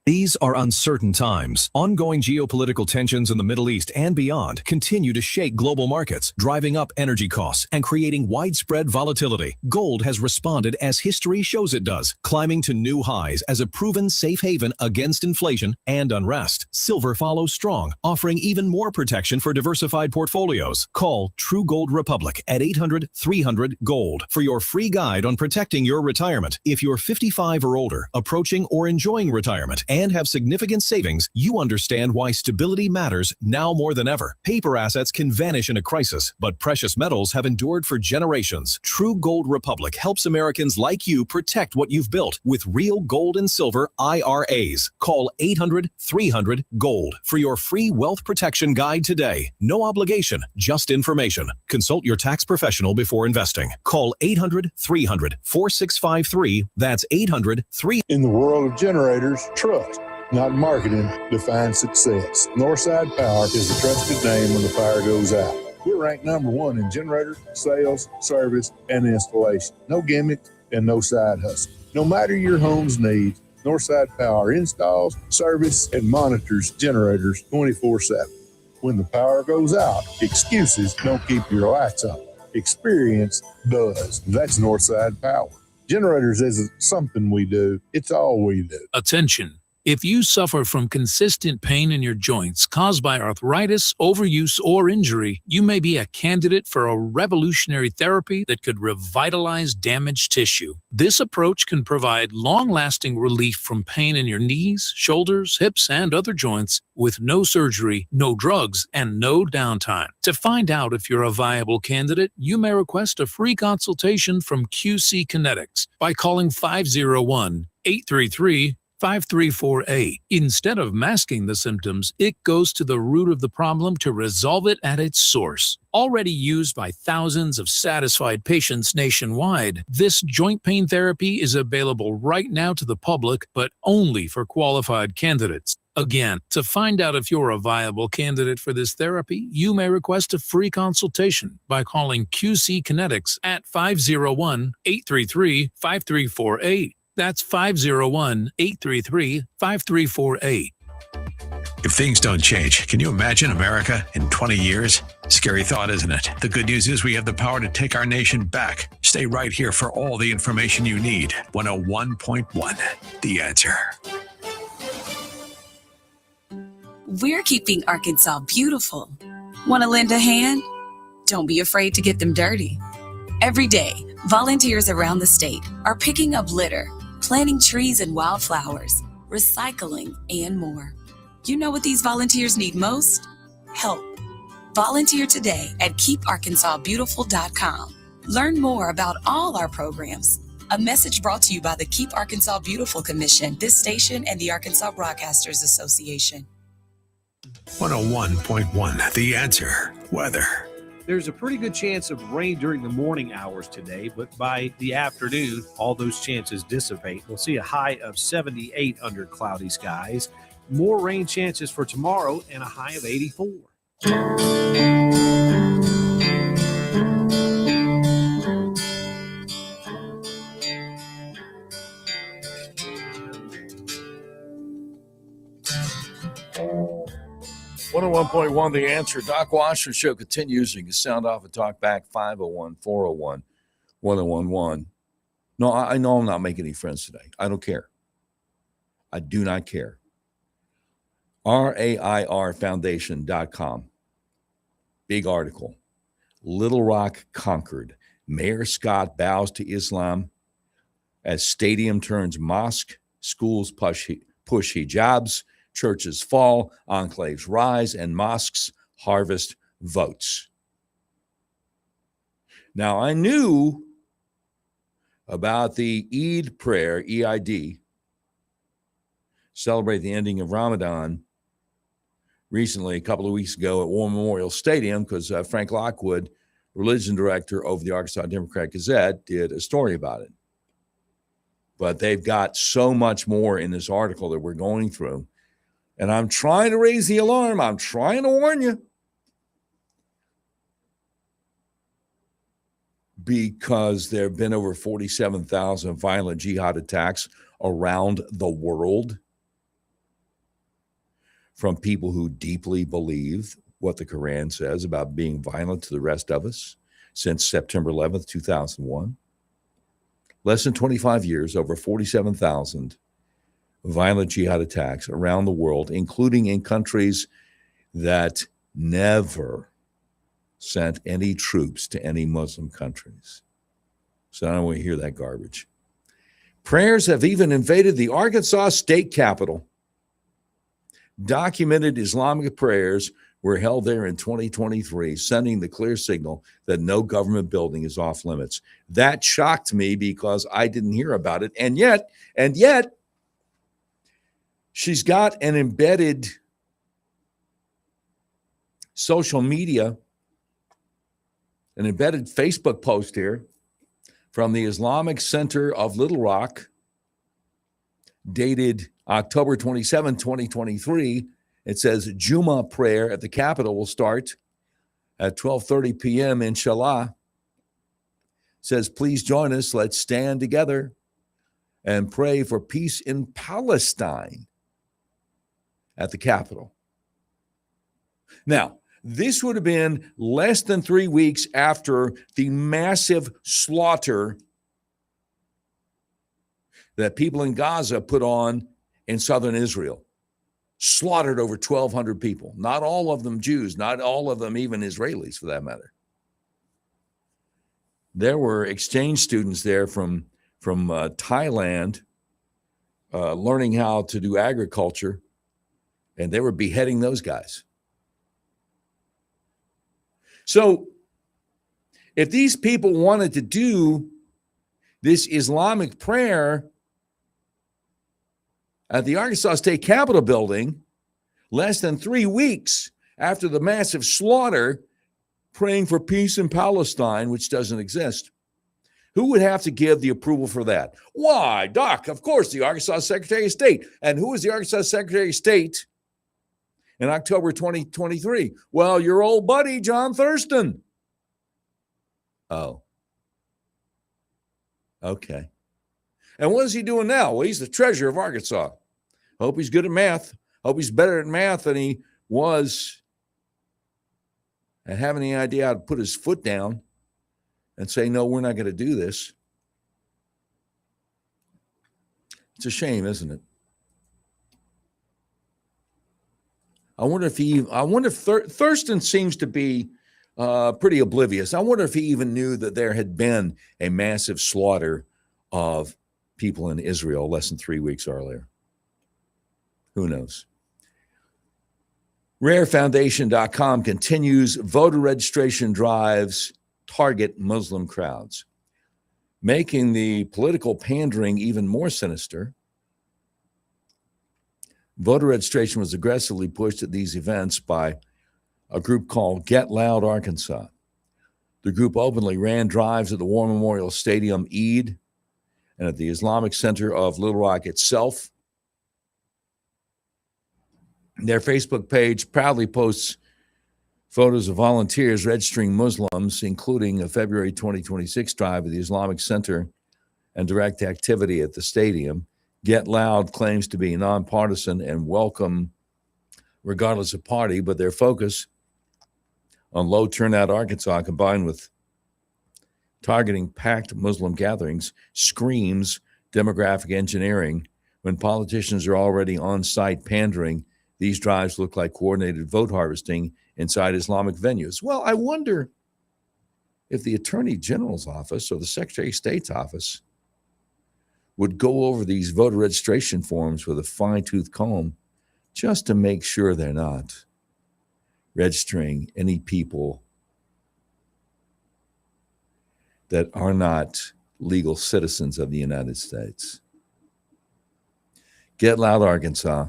These are uncertain times. Ongoing geopolitical tensions in the Middle East and beyond continue to shake global markets, driving up energy costs and creating widespread volatility. Gold has responded as history shows it does, climbing to new highs as a proven safe haven against inflation and unrest. Silver follows strong, offering even more protection for diversified portfolios. Call True Gold Republic at 800-300-GOLD for your free guide on protecting your retirement. If you're 55 or older, approaching or enjoying retirement, and have significant savings, you understand why stability matters now more than ever. Paper assets can vanish in a crisis, but precious metals have endured for generations. True Gold Republic helps Americans like you protect what you've built with real gold and silver IRAs. Call 800-300-GOLD for your free wealth protection guide today. No obligation, just information. Consult your tax professional before investing. Call 800-300-4653. That's 800-300. In the world of generators, trust, not marketing, defines success. Northside Power is a trusted name when the fire goes out. We're ranked #1 in generator sales, service, and installation. No gimmicks and no side hustle. No matter your home's needs, Northside Power installs, service, and monitors generators 24/7. When the power goes out, excuses don't keep your lights on. Experience does. That's Northside Power. Generators isn't something we do, it's all we do. Attention. If you suffer from consistent pain in your joints caused by arthritis, overuse, or injury, you may be a candidate for a revolutionary therapy that could revitalize damaged tissue. This approach can provide long-lasting relief from pain in your knees, shoulders, hips, and other joints with no surgery, no drugs, and no downtime. To find out if you're a viable candidate, you may request a free consultation from QC Kinetics by calling 501-833-5348. Instead of masking the symptoms, it goes to the root of the problem to resolve it at its source. Already used by thousands of satisfied patients nationwide, this joint pain therapy is available right now to the public, but only for qualified candidates. Again, to find out if you're a viable candidate for this therapy, you may request a free consultation by calling QC Kinetics at 501-833-5348. That's 501-833-5348. If things don't change, can you imagine America in 20 years? Scary thought, isn't it? The good news is we have the power to take our nation back. Stay right here for all the information you need. 101.1, The Answer. We're keeping Arkansas beautiful. Want to lend a hand? Don't be afraid to get them dirty. Every day, volunteers around the state are picking up litter, planting trees and wildflowers, recycling, and more. You know what these volunteers need most? Help. Volunteer today at keeparkansasbeautiful.com. Learn more about all our programs. A message brought to you by the Keep Arkansas Beautiful Commission, this station, and the Arkansas Broadcasters Association. 101.1, The Answer. Weather. There's a pretty good chance of rain during the morning hours today, but by the afternoon, all those chances dissipate. We'll see a high of 78 under cloudy skies. More rain chances for tomorrow and a high of 84. .1, The Answer. Doc Washburn Show continues. You can sound off and talk back 501-401-1011. No, I know I'm not making any friends today. I don't care. I do not care. RAIRfoundation.com. Big article. Little Rock conquered. Mayor Scott bows to Islam as stadium turns mosque, schools push hijabs, churches fall, enclaves rise, and mosques harvest votes. Now, I knew about the Eid prayer, EID, celebrate the ending of Ramadan, recently, a couple of weeks ago at War Memorial Stadium, because Frank Lockwood, religion director over the Arkansas Democrat Gazette, did a story about it. But they've got so much more in this article that we're going through. And I'm trying to raise the alarm. I'm trying to warn you. Because there have been over 47,000 violent jihad attacks around the world from people who deeply believe what the Quran says about being violent to the rest of us since September 11th, 2001. Less than 25 years, over 47,000 violent jihad attacks around the world, including in countries that never sent any troops to any Muslim countries. So I don't want to hear that garbage. Prayers have even invaded the Arkansas state capitol. Documented Islamic prayers were held there in 2023, sending the clear signal that no government building is off limits. That shocked me because I didn't hear about it. And yet, she's got an embedded social media, an embedded Facebook post here from the Islamic Center of Little Rock, dated October 27, 2023. It says Juma prayer at the Capitol will start at 12:30 p.m. inshallah. It says, please join us. Let's stand together and pray for peace in Palestine at the Capitol. Now, this would have been less than 3 weeks after the massive slaughter that people in Gaza put on in southern Israel. Slaughtered over 1,200 people. Not all of them Jews, not all of them even Israelis for that matter. There were exchange students there from Thailand learning how to do agriculture, and they were beheading those guys. So if these people wanted to do this Islamic prayer at the Arkansas State Capitol building, less than 3 weeks after the massive slaughter, praying for peace in Palestine, which doesn't exist, who would have to give the approval for that? Why, Doc, of course, the Arkansas Secretary of State. And who was the Arkansas Secretary of State in October 2023? Well, your old buddy, John Thurston. Oh. Okay. And what is he doing now? Well, he's the treasurer of Arkansas. Hope he's good at math. Hope he's better at math than he was at having any idea how to put his foot down and say, no, we're not going to do this. It's a shame, isn't it? I wonder if Thurston seems to be pretty oblivious. I wonder if he even knew that there had been a massive slaughter of people in Israel less than 3 weeks earlier. Who knows? RareFoundation.com continues voter registration drives target Muslim crowds, making the political pandering even more sinister. Voter registration was aggressively pushed at these events by a group called Get Loud Arkansas. The group openly ran drives at the War Memorial Stadium Eid and at the Islamic Center of Little Rock itself. Their Facebook page proudly posts photos of volunteers registering Muslims, including a February 2026 drive at the Islamic Center and direct activity at the stadium. Get Loud claims to be nonpartisan and welcome regardless of party, but their focus on low turnout Arkansas combined with targeting packed Muslim gatherings screams demographic engineering. When politicians are already on site pandering, these drives look like coordinated vote harvesting inside Islamic venues. Well, I wonder if the Attorney General's office or the Secretary of State's office would go over these voter registration forms with a fine-tooth comb just to make sure they're not registering any people that are not legal citizens of the United States. Get Loud Arkansas,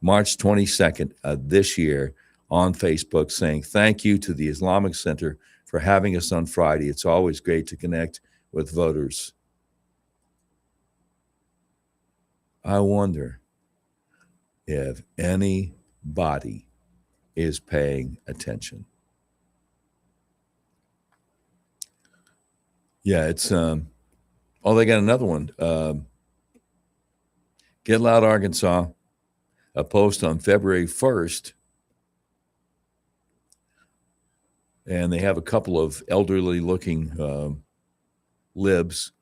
March 22nd of this year on Facebook, saying thank you to the Islamic Center for having us on Friday. It's always great to connect with voters. I wonder if anybody is paying attention. Yeah, it's they got another one. Get Loud Arkansas, a post on February 1st, and they have a couple of elderly looking libs.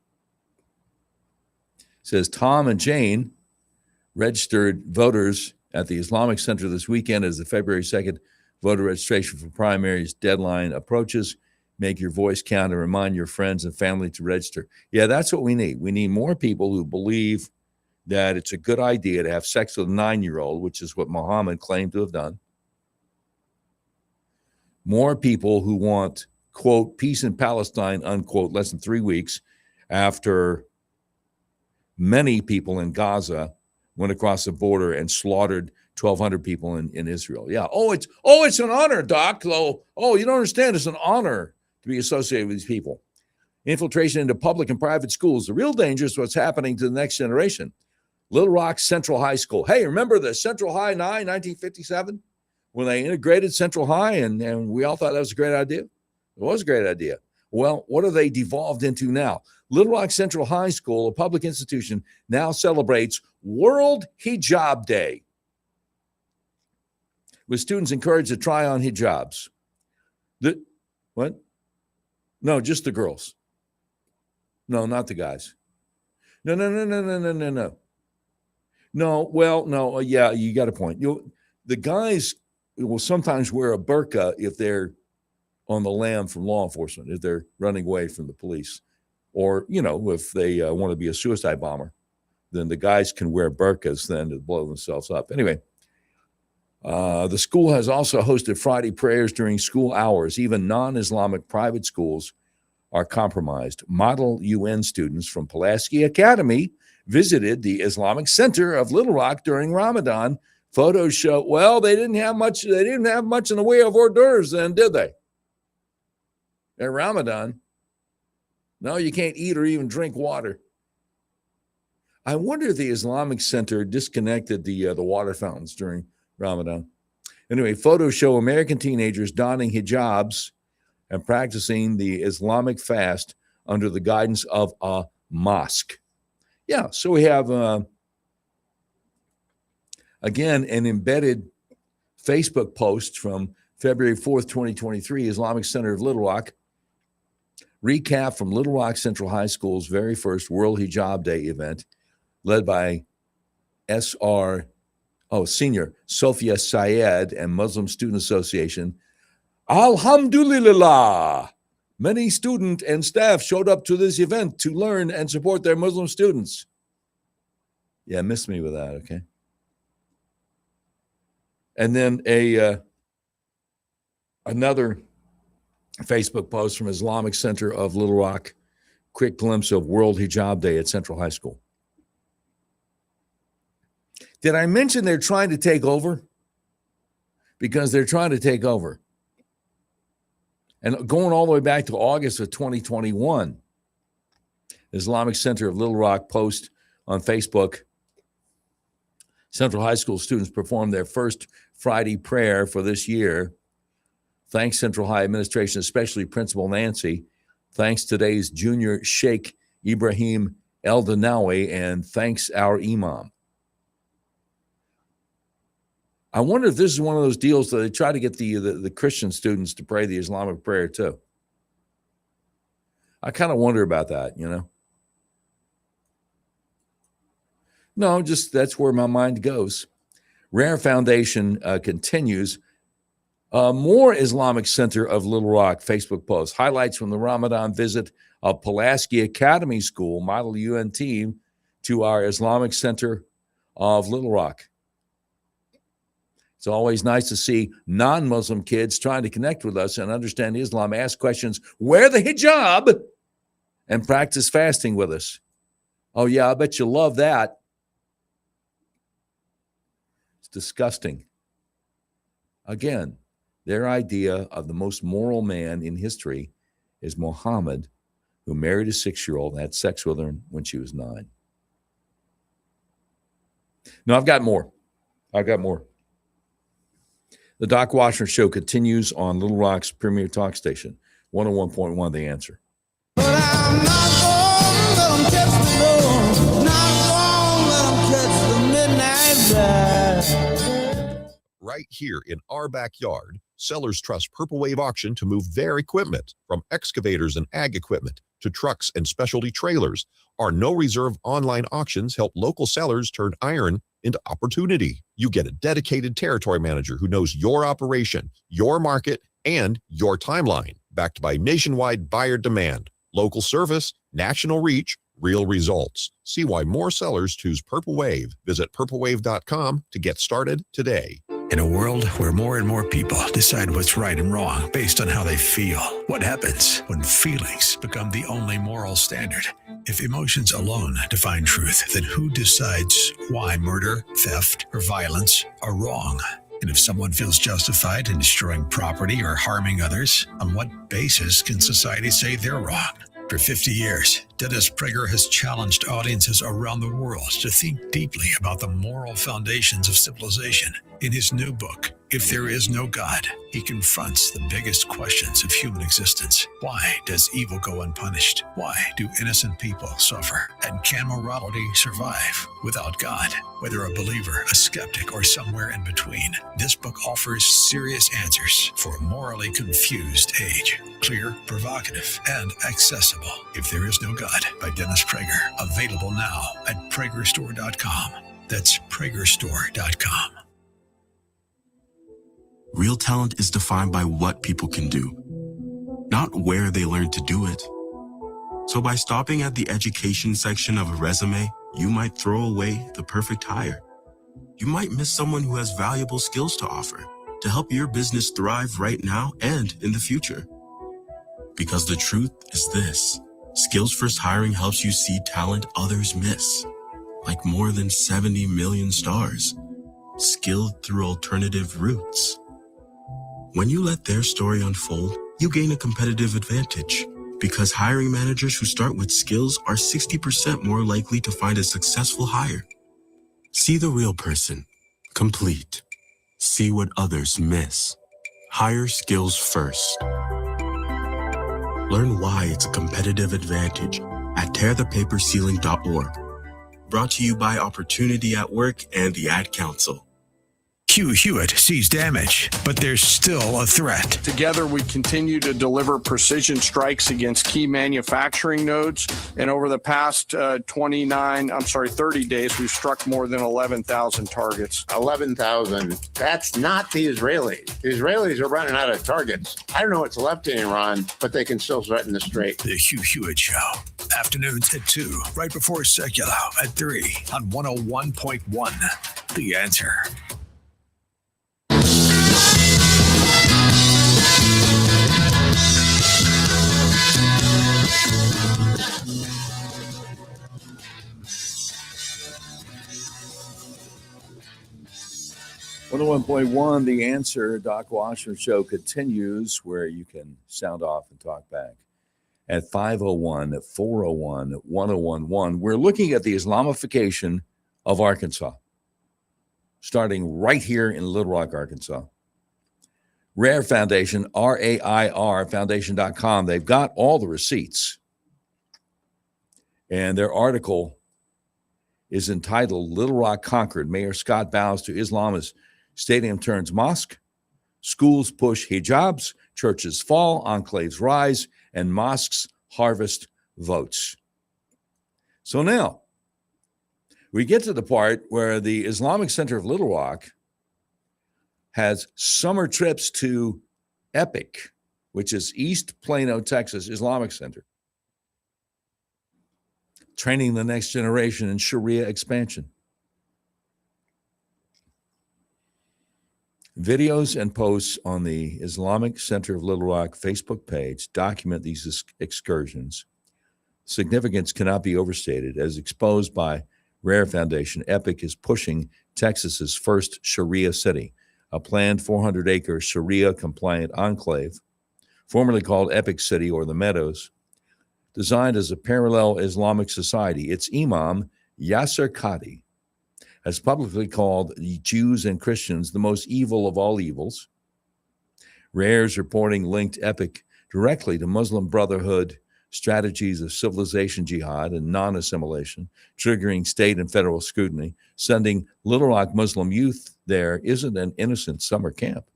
It says Tom and Jane registered voters at the Islamic Center this weekend as the February 2nd voter registration for primaries deadline approaches. Make your voice count and remind your friends and family to register. Yeah, that's what we need. We need more people who believe that it's a good idea to have sex with a 9-year-old, which is what Muhammad claimed to have done. More people who want, quote, peace in Palestine, unquote, less than 3 weeks after many people in Gaza went across the border and slaughtered 1,200 people in Israel. Yeah. It's an honor, Doc. You don't understand. It's an honor to be associated with these people. Infiltration into public and private schools. The real danger is what's happening to the next generation. Little Rock Central High School. Hey, remember the Central High 9, 1957? When they integrated Central High and we all thought that was a great idea? It was a great idea. Well, what are they devolved into now? Little Rock Central High School, a public institution, now celebrates World Hijab Day, with students encouraged to try on hijabs. What? No, just the girls. No, not the guys. No. No, yeah, you got a point. The guys will sometimes wear a burqa if they're on the lam from law enforcement, if they're running away from the police. Or, if they want to be a suicide bomber, then the guys can wear burqas then to blow themselves up. Anyway, the school has also hosted Friday prayers during school hours. Even non-Islamic private schools are compromised. Model UN students from Pulaski Academy visited the Islamic Center of Little Rock during Ramadan. Photos show, they didn't have much in the way of hors d'oeuvres then, did they? At Ramadan. No, you can't eat or even drink water. I wonder if the Islamic Center disconnected the water fountains during Ramadan. Anyway, photos show American teenagers donning hijabs and practicing the Islamic fast under the guidance of a mosque. Yeah, so we have, again, an embedded Facebook post from February 4th, 2023, Islamic Center of Little Rock. Recap from Little Rock Central High School's very first World Hijab Day event, led by Senior Sophia Syed and Muslim Student Association. Alhamdulillah! Many student and staff showed up to this event to learn and support their Muslim students. Yeah, miss me with that, okay? And then another Facebook post from Islamic Center of Little Rock. Quick glimpse of World Hijab Day at Central High School. Did I mention they're trying to take over? Because they're trying to take over. And going all the way back to August of 2021, Islamic Center of Little Rock post on Facebook, Central High School students performed their first Friday prayer for this year. Thanks, Central High Administration, especially Principal Nancy. Thanks, today's junior Sheikh Ibrahim El-Danawi, and thanks, our Imam. I wonder if this is one of those deals that they try to get the Christian students to pray the Islamic prayer too. I kind of wonder about that, No, just that's where my mind goes. Rare Foundation continues. More Islamic Center of Little Rock Facebook post. Highlights from the Ramadan visit of Pulaski Academy School, Model UN team, to our Islamic Center of Little Rock. It's always nice to see non-Muslim kids trying to connect with us and understand Islam, ask questions, wear the hijab, and practice fasting with us. Oh, yeah, I bet you love that. It's disgusting. Again, their idea of the most moral man in history is Muhammad, who married a 6-year-old and had sex with her when she was 9. No, I've got more. The Doc Washburn Show continues on Little Rock's premier talk station, 101.1 The Answer. Right here in our backyard, sellers trust Purple Wave Auction to move their equipment, from excavators and ag equipment to trucks and specialty trailers. Our no-reserve online auctions help local sellers turn iron into opportunity. You get a dedicated territory manager who knows your operation, your market, and your timeline, backed by nationwide buyer demand, local service, national reach, real results. See why more sellers choose Purple Wave. Visit purplewave.com to get started today. In a world where more and more people decide what's right and wrong based on how they feel, what happens when feelings become the only moral standard? If emotions alone define truth, then who decides why murder, theft, or violence are wrong? And if someone feels justified in destroying property or harming others, on what basis can society say they're wrong? For 50 years, Dennis Prager has challenged audiences around the world to think deeply about the moral foundations of civilization. In his new book, If There Is No God, he confronts the biggest questions of human existence. Why does evil go unpunished? Why do innocent people suffer? And can morality survive without God? Whether a believer, a skeptic, or somewhere in between, this book offers serious answers for a morally confused age. Clear, provocative, and accessible. If There Is No God by Dennis Prager. Available now at pragerstore.com. That's pragerstore.com. Real talent is defined by what people can do, not where they learn to do it. So by stopping at the education section of a resume, you might throw away the perfect hire. You might miss someone who has valuable skills to offer to help your business thrive right now and in the future. Because the truth is this: Skills First Hiring helps you see talent others miss, like more than 70 million stars, skilled through alternative routes. When you let their story unfold, you gain a competitive advantage, because hiring managers who start with skills are 60% more likely to find a successful hire. See the real person, complete. See what others miss. Hire skills first. Learn why it's a competitive advantage at tearthepaperceiling.org. Brought to you by Opportunity at Work and the Ad Council. Hugh Hewitt sees damage, but there's still a threat. Together, we continue to deliver precision strikes against key manufacturing nodes. And over the past 30 days, we've struck more than 11,000 targets. 11,000. That's not the Israelis. The Israelis are running out of targets. I don't know what's left in Iran, but they can still threaten the Strait. The Hugh Hewitt Show. Afternoons at 2, right before Secular at 3 on 101.1. The Answer. .1, The Answer. Doc Washburn Show continues, where you can sound off and talk back at 501-401-1011. We're looking at the Islamification of Arkansas, starting right here in Little Rock, Arkansas. Rare Foundation, RAIR, foundation.com. They've got all the receipts. And their article is entitled Little Rock Conquered. Mayor Scott bows to Islam as stadium turns mosque. Schools push hijabs. Churches fall. Enclaves rise. And mosques harvest votes. So now we get to the part where the Islamic Center of Little Rock has summer trips to EPIC, which is East Plano, Texas Islamic Center, training the next generation in Sharia expansion. Videos and posts on the Islamic Center of Little Rock Facebook page document these excursions. Significance cannot be overstated. As exposed by Rare Foundation, EPIC is pushing Texas's first Sharia city, a planned 400-acre Sharia-compliant enclave, formerly called EPIC City or the Meadows, designed as a parallel Islamic society. Its imam, Yasser Qadi, has publicly called the Jews and Christians the most evil of all evils. Rare's reporting linked EPIC directly to Muslim Brotherhood strategies of civilization jihad and non-assimilation, triggering state and federal scrutiny. Sending Little Rock Muslim youth there isn't an innocent summer camp.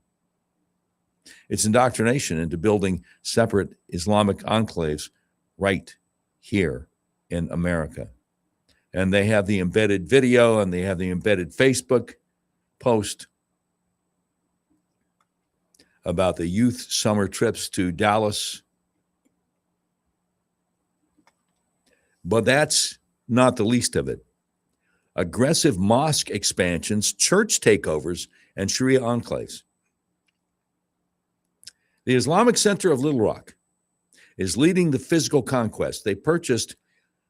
It's indoctrination into building separate Islamic enclaves right here in America. And they have the embedded video and they have the embedded Facebook post about the youth summer trips to Dallas. But that's not the least of it. Aggressive mosque expansions, church takeovers, and Sharia enclaves. The Islamic Center of Little Rock is leading the physical conquest. They purchased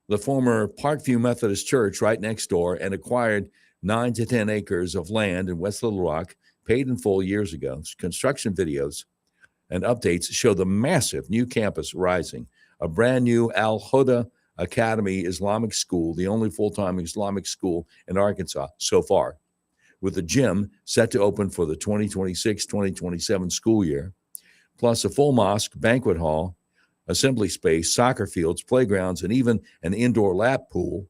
the former Parkview Methodist Church right next door and acquired 9 to 10 acres of land in West Little Rock, paid in full years ago. Construction videos and updates show the massive new campus rising, a brand new Al-Huda Academy Islamic school, the only full-time Islamic school in Arkansas so far, with a gym set to open for the 2026-2027 school year, plus a full mosque, banquet hall, assembly space, soccer fields, playgrounds, and even an indoor lap pool.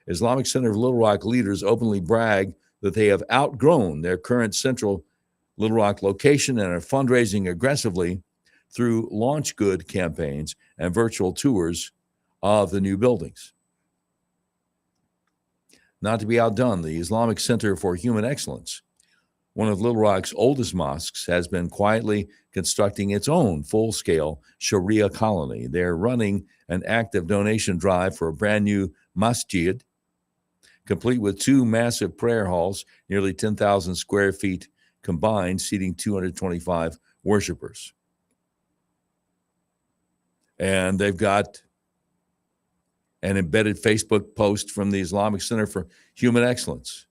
Islamic Center of Little Rock leaders openly brag that they have outgrown their current central Little Rock location and are fundraising aggressively through launch good campaigns and virtual tours of the new buildings. Not to be outdone, the Islamic Center for Human Excellence, one of Little Rock's oldest mosques, has been quietly constructing its own full-scale Sharia colony. They're running an active donation drive for a brand new masjid, complete with 2 massive prayer halls, nearly 10,000 square feet combined, seating 225 worshipers. And they've got an embedded Facebook post from the Islamic Center for Human Excellence.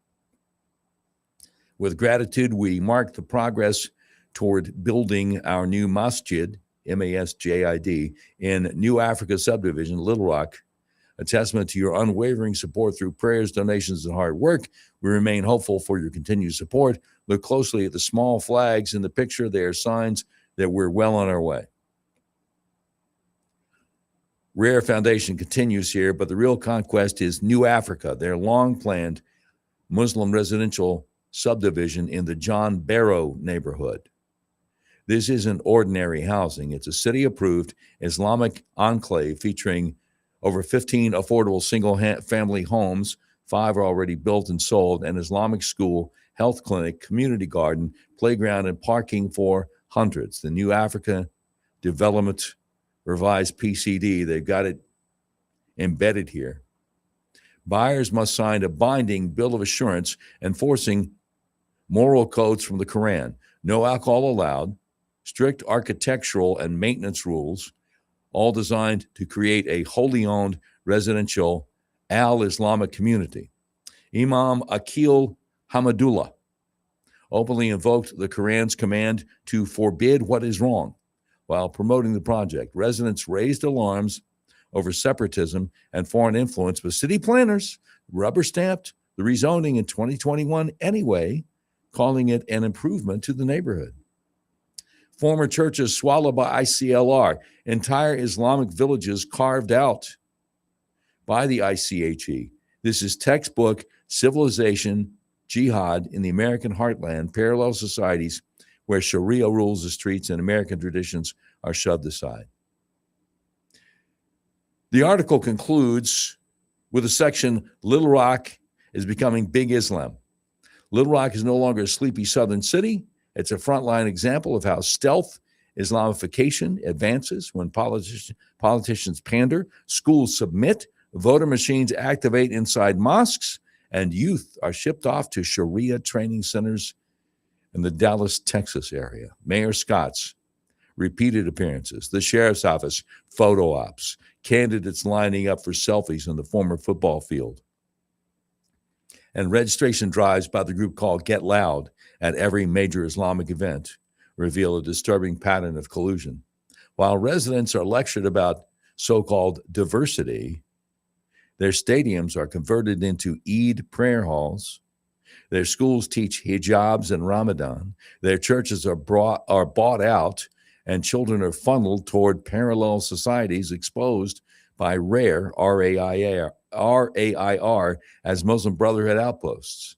With gratitude, we mark the progress toward building our new masjid, M-A-S-J-I-D, in New Africa Subdivision, Little Rock. A testament to your unwavering support through prayers, donations, and hard work. We remain hopeful for your continued support. Look closely at the small flags in the picture. They are signs that we're well on our way. Rare Foundation continues here, but the real conquest is New Africa, their long-planned Muslim residential subdivision in the John Barrow neighborhood. This isn't ordinary housing. It's a city-approved Islamic enclave featuring over 15 affordable single-family homes. 5 are already built and sold, an Islamic school, health clinic, community garden, playground, and parking for hundreds. The New Africa Development Revised PCD, they've got it embedded here. Buyers must sign a binding bill of assurance enforcing moral codes from the Quran. No alcohol allowed, strict architectural and maintenance rules, all designed to create a wholly owned residential al-Islamic community. Imam Akil Hamadullah openly invoked the Quran's command to forbid what is wrong while promoting the project. Residents raised alarms over separatism and foreign influence, but city planners rubber-stamped the rezoning in 2021 anyway, calling it an improvement to the neighborhood. Former churches swallowed by ICLR, entire Islamic villages carved out by the ICHE. This is textbook civilization jihad in the American heartland, parallel societies where Sharia rules the streets and American traditions are shoved aside. The article concludes with a section, Little Rock is becoming big Islam. Little Rock is no longer a sleepy southern city. It's a frontline example of how stealth Islamification advances when politicians pander, schools submit, voter machines activate inside mosques, and youth are shipped off to Sharia training centers in the Dallas, Texas area. Mayor Scott's repeated appearances, the sheriff's office photo ops, candidates lining up for selfies in the former football field, and registration drives by the group called Get Loud at every major Islamic event reveal a disturbing pattern of collusion. While residents are lectured about so-called diversity, their stadiums are converted into Eid prayer halls. Their schools teach hijabs and Ramadan. Their churches are bought out, and children are funneled toward parallel societies exposed by rare RAIR as Muslim Brotherhood outposts.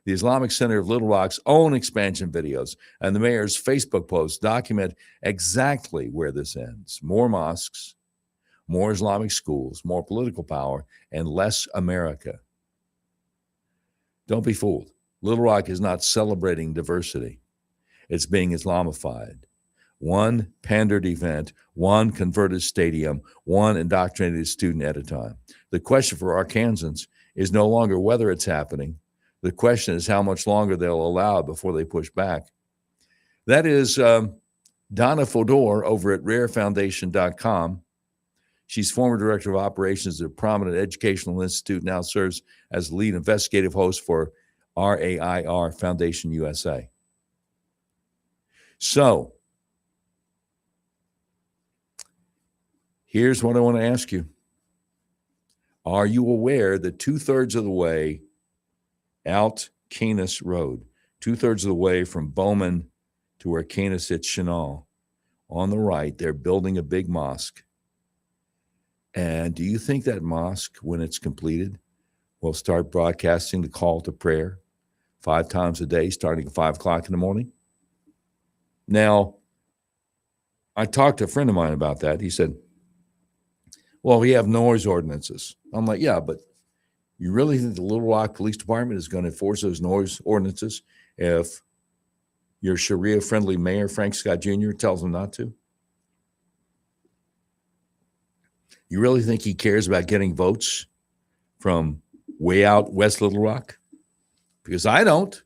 The Islamic Center of Little Rock's own expansion videos and the mayor's Facebook posts document exactly where this ends. More mosques, more Islamic schools, more political power, and less America. Don't be fooled. Little Rock is not celebrating diversity. It's being Islamified. One pandered event, one converted stadium, one indoctrinated student at a time. The question for Arkansans is no longer whether it's happening. The question is how much longer they'll allow it before they push back. That is Donna Fodor over at rarefoundation.com. She's former director of operations at a prominent educational institute, now serves as the lead investigative host for RAIR Foundation USA. So, here's what I want to ask you. Are you aware that 2/3 of the way out Canis Road, 2/3 of the way from Bowman to where Canis hits Chenal, on the right, they're building a big mosque. And do you think that mosque, when it's completed, will start broadcasting the call to prayer 5 times a day, starting at 5 o'clock in the morning? Now, I talked to a friend of mine about that. He said, well, we have noise ordinances. I'm like, yeah, but you really think the Little Rock Police Department is going to enforce those noise ordinances if your Sharia-friendly mayor, Frank Scott Jr., tells them not to? You really think he cares about getting votes from way out West Little Rock? Because I don't.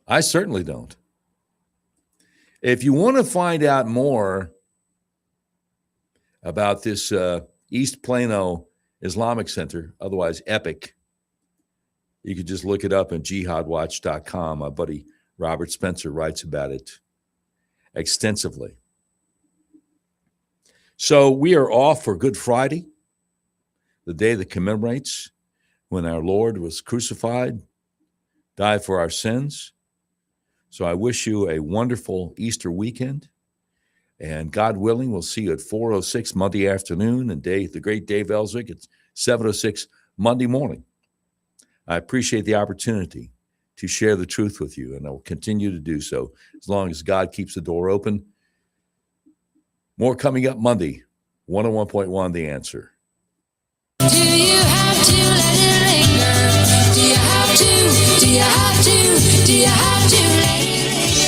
I certainly don't. If you want to find out more about this East Plano Islamic Center, otherwise EPIC, you could just look it up at jihadwatch.com. My buddy Robert Spencer writes about it extensively. So we are off for Good Friday, the day that commemorates when our Lord was crucified, died for our sins. So I wish you a wonderful Easter weekend. And God willing, we'll see you at 4:06 Monday afternoon, and the great Dave Ellswick at 7:06 Monday morning. I appreciate the opportunity to share the truth with you, and I will continue to do so as long as God keeps the door open. More coming up Monday, 101.1 The Answer. Do you have to let it linger? Do you have to? Do you have to? Do you have to let it linger?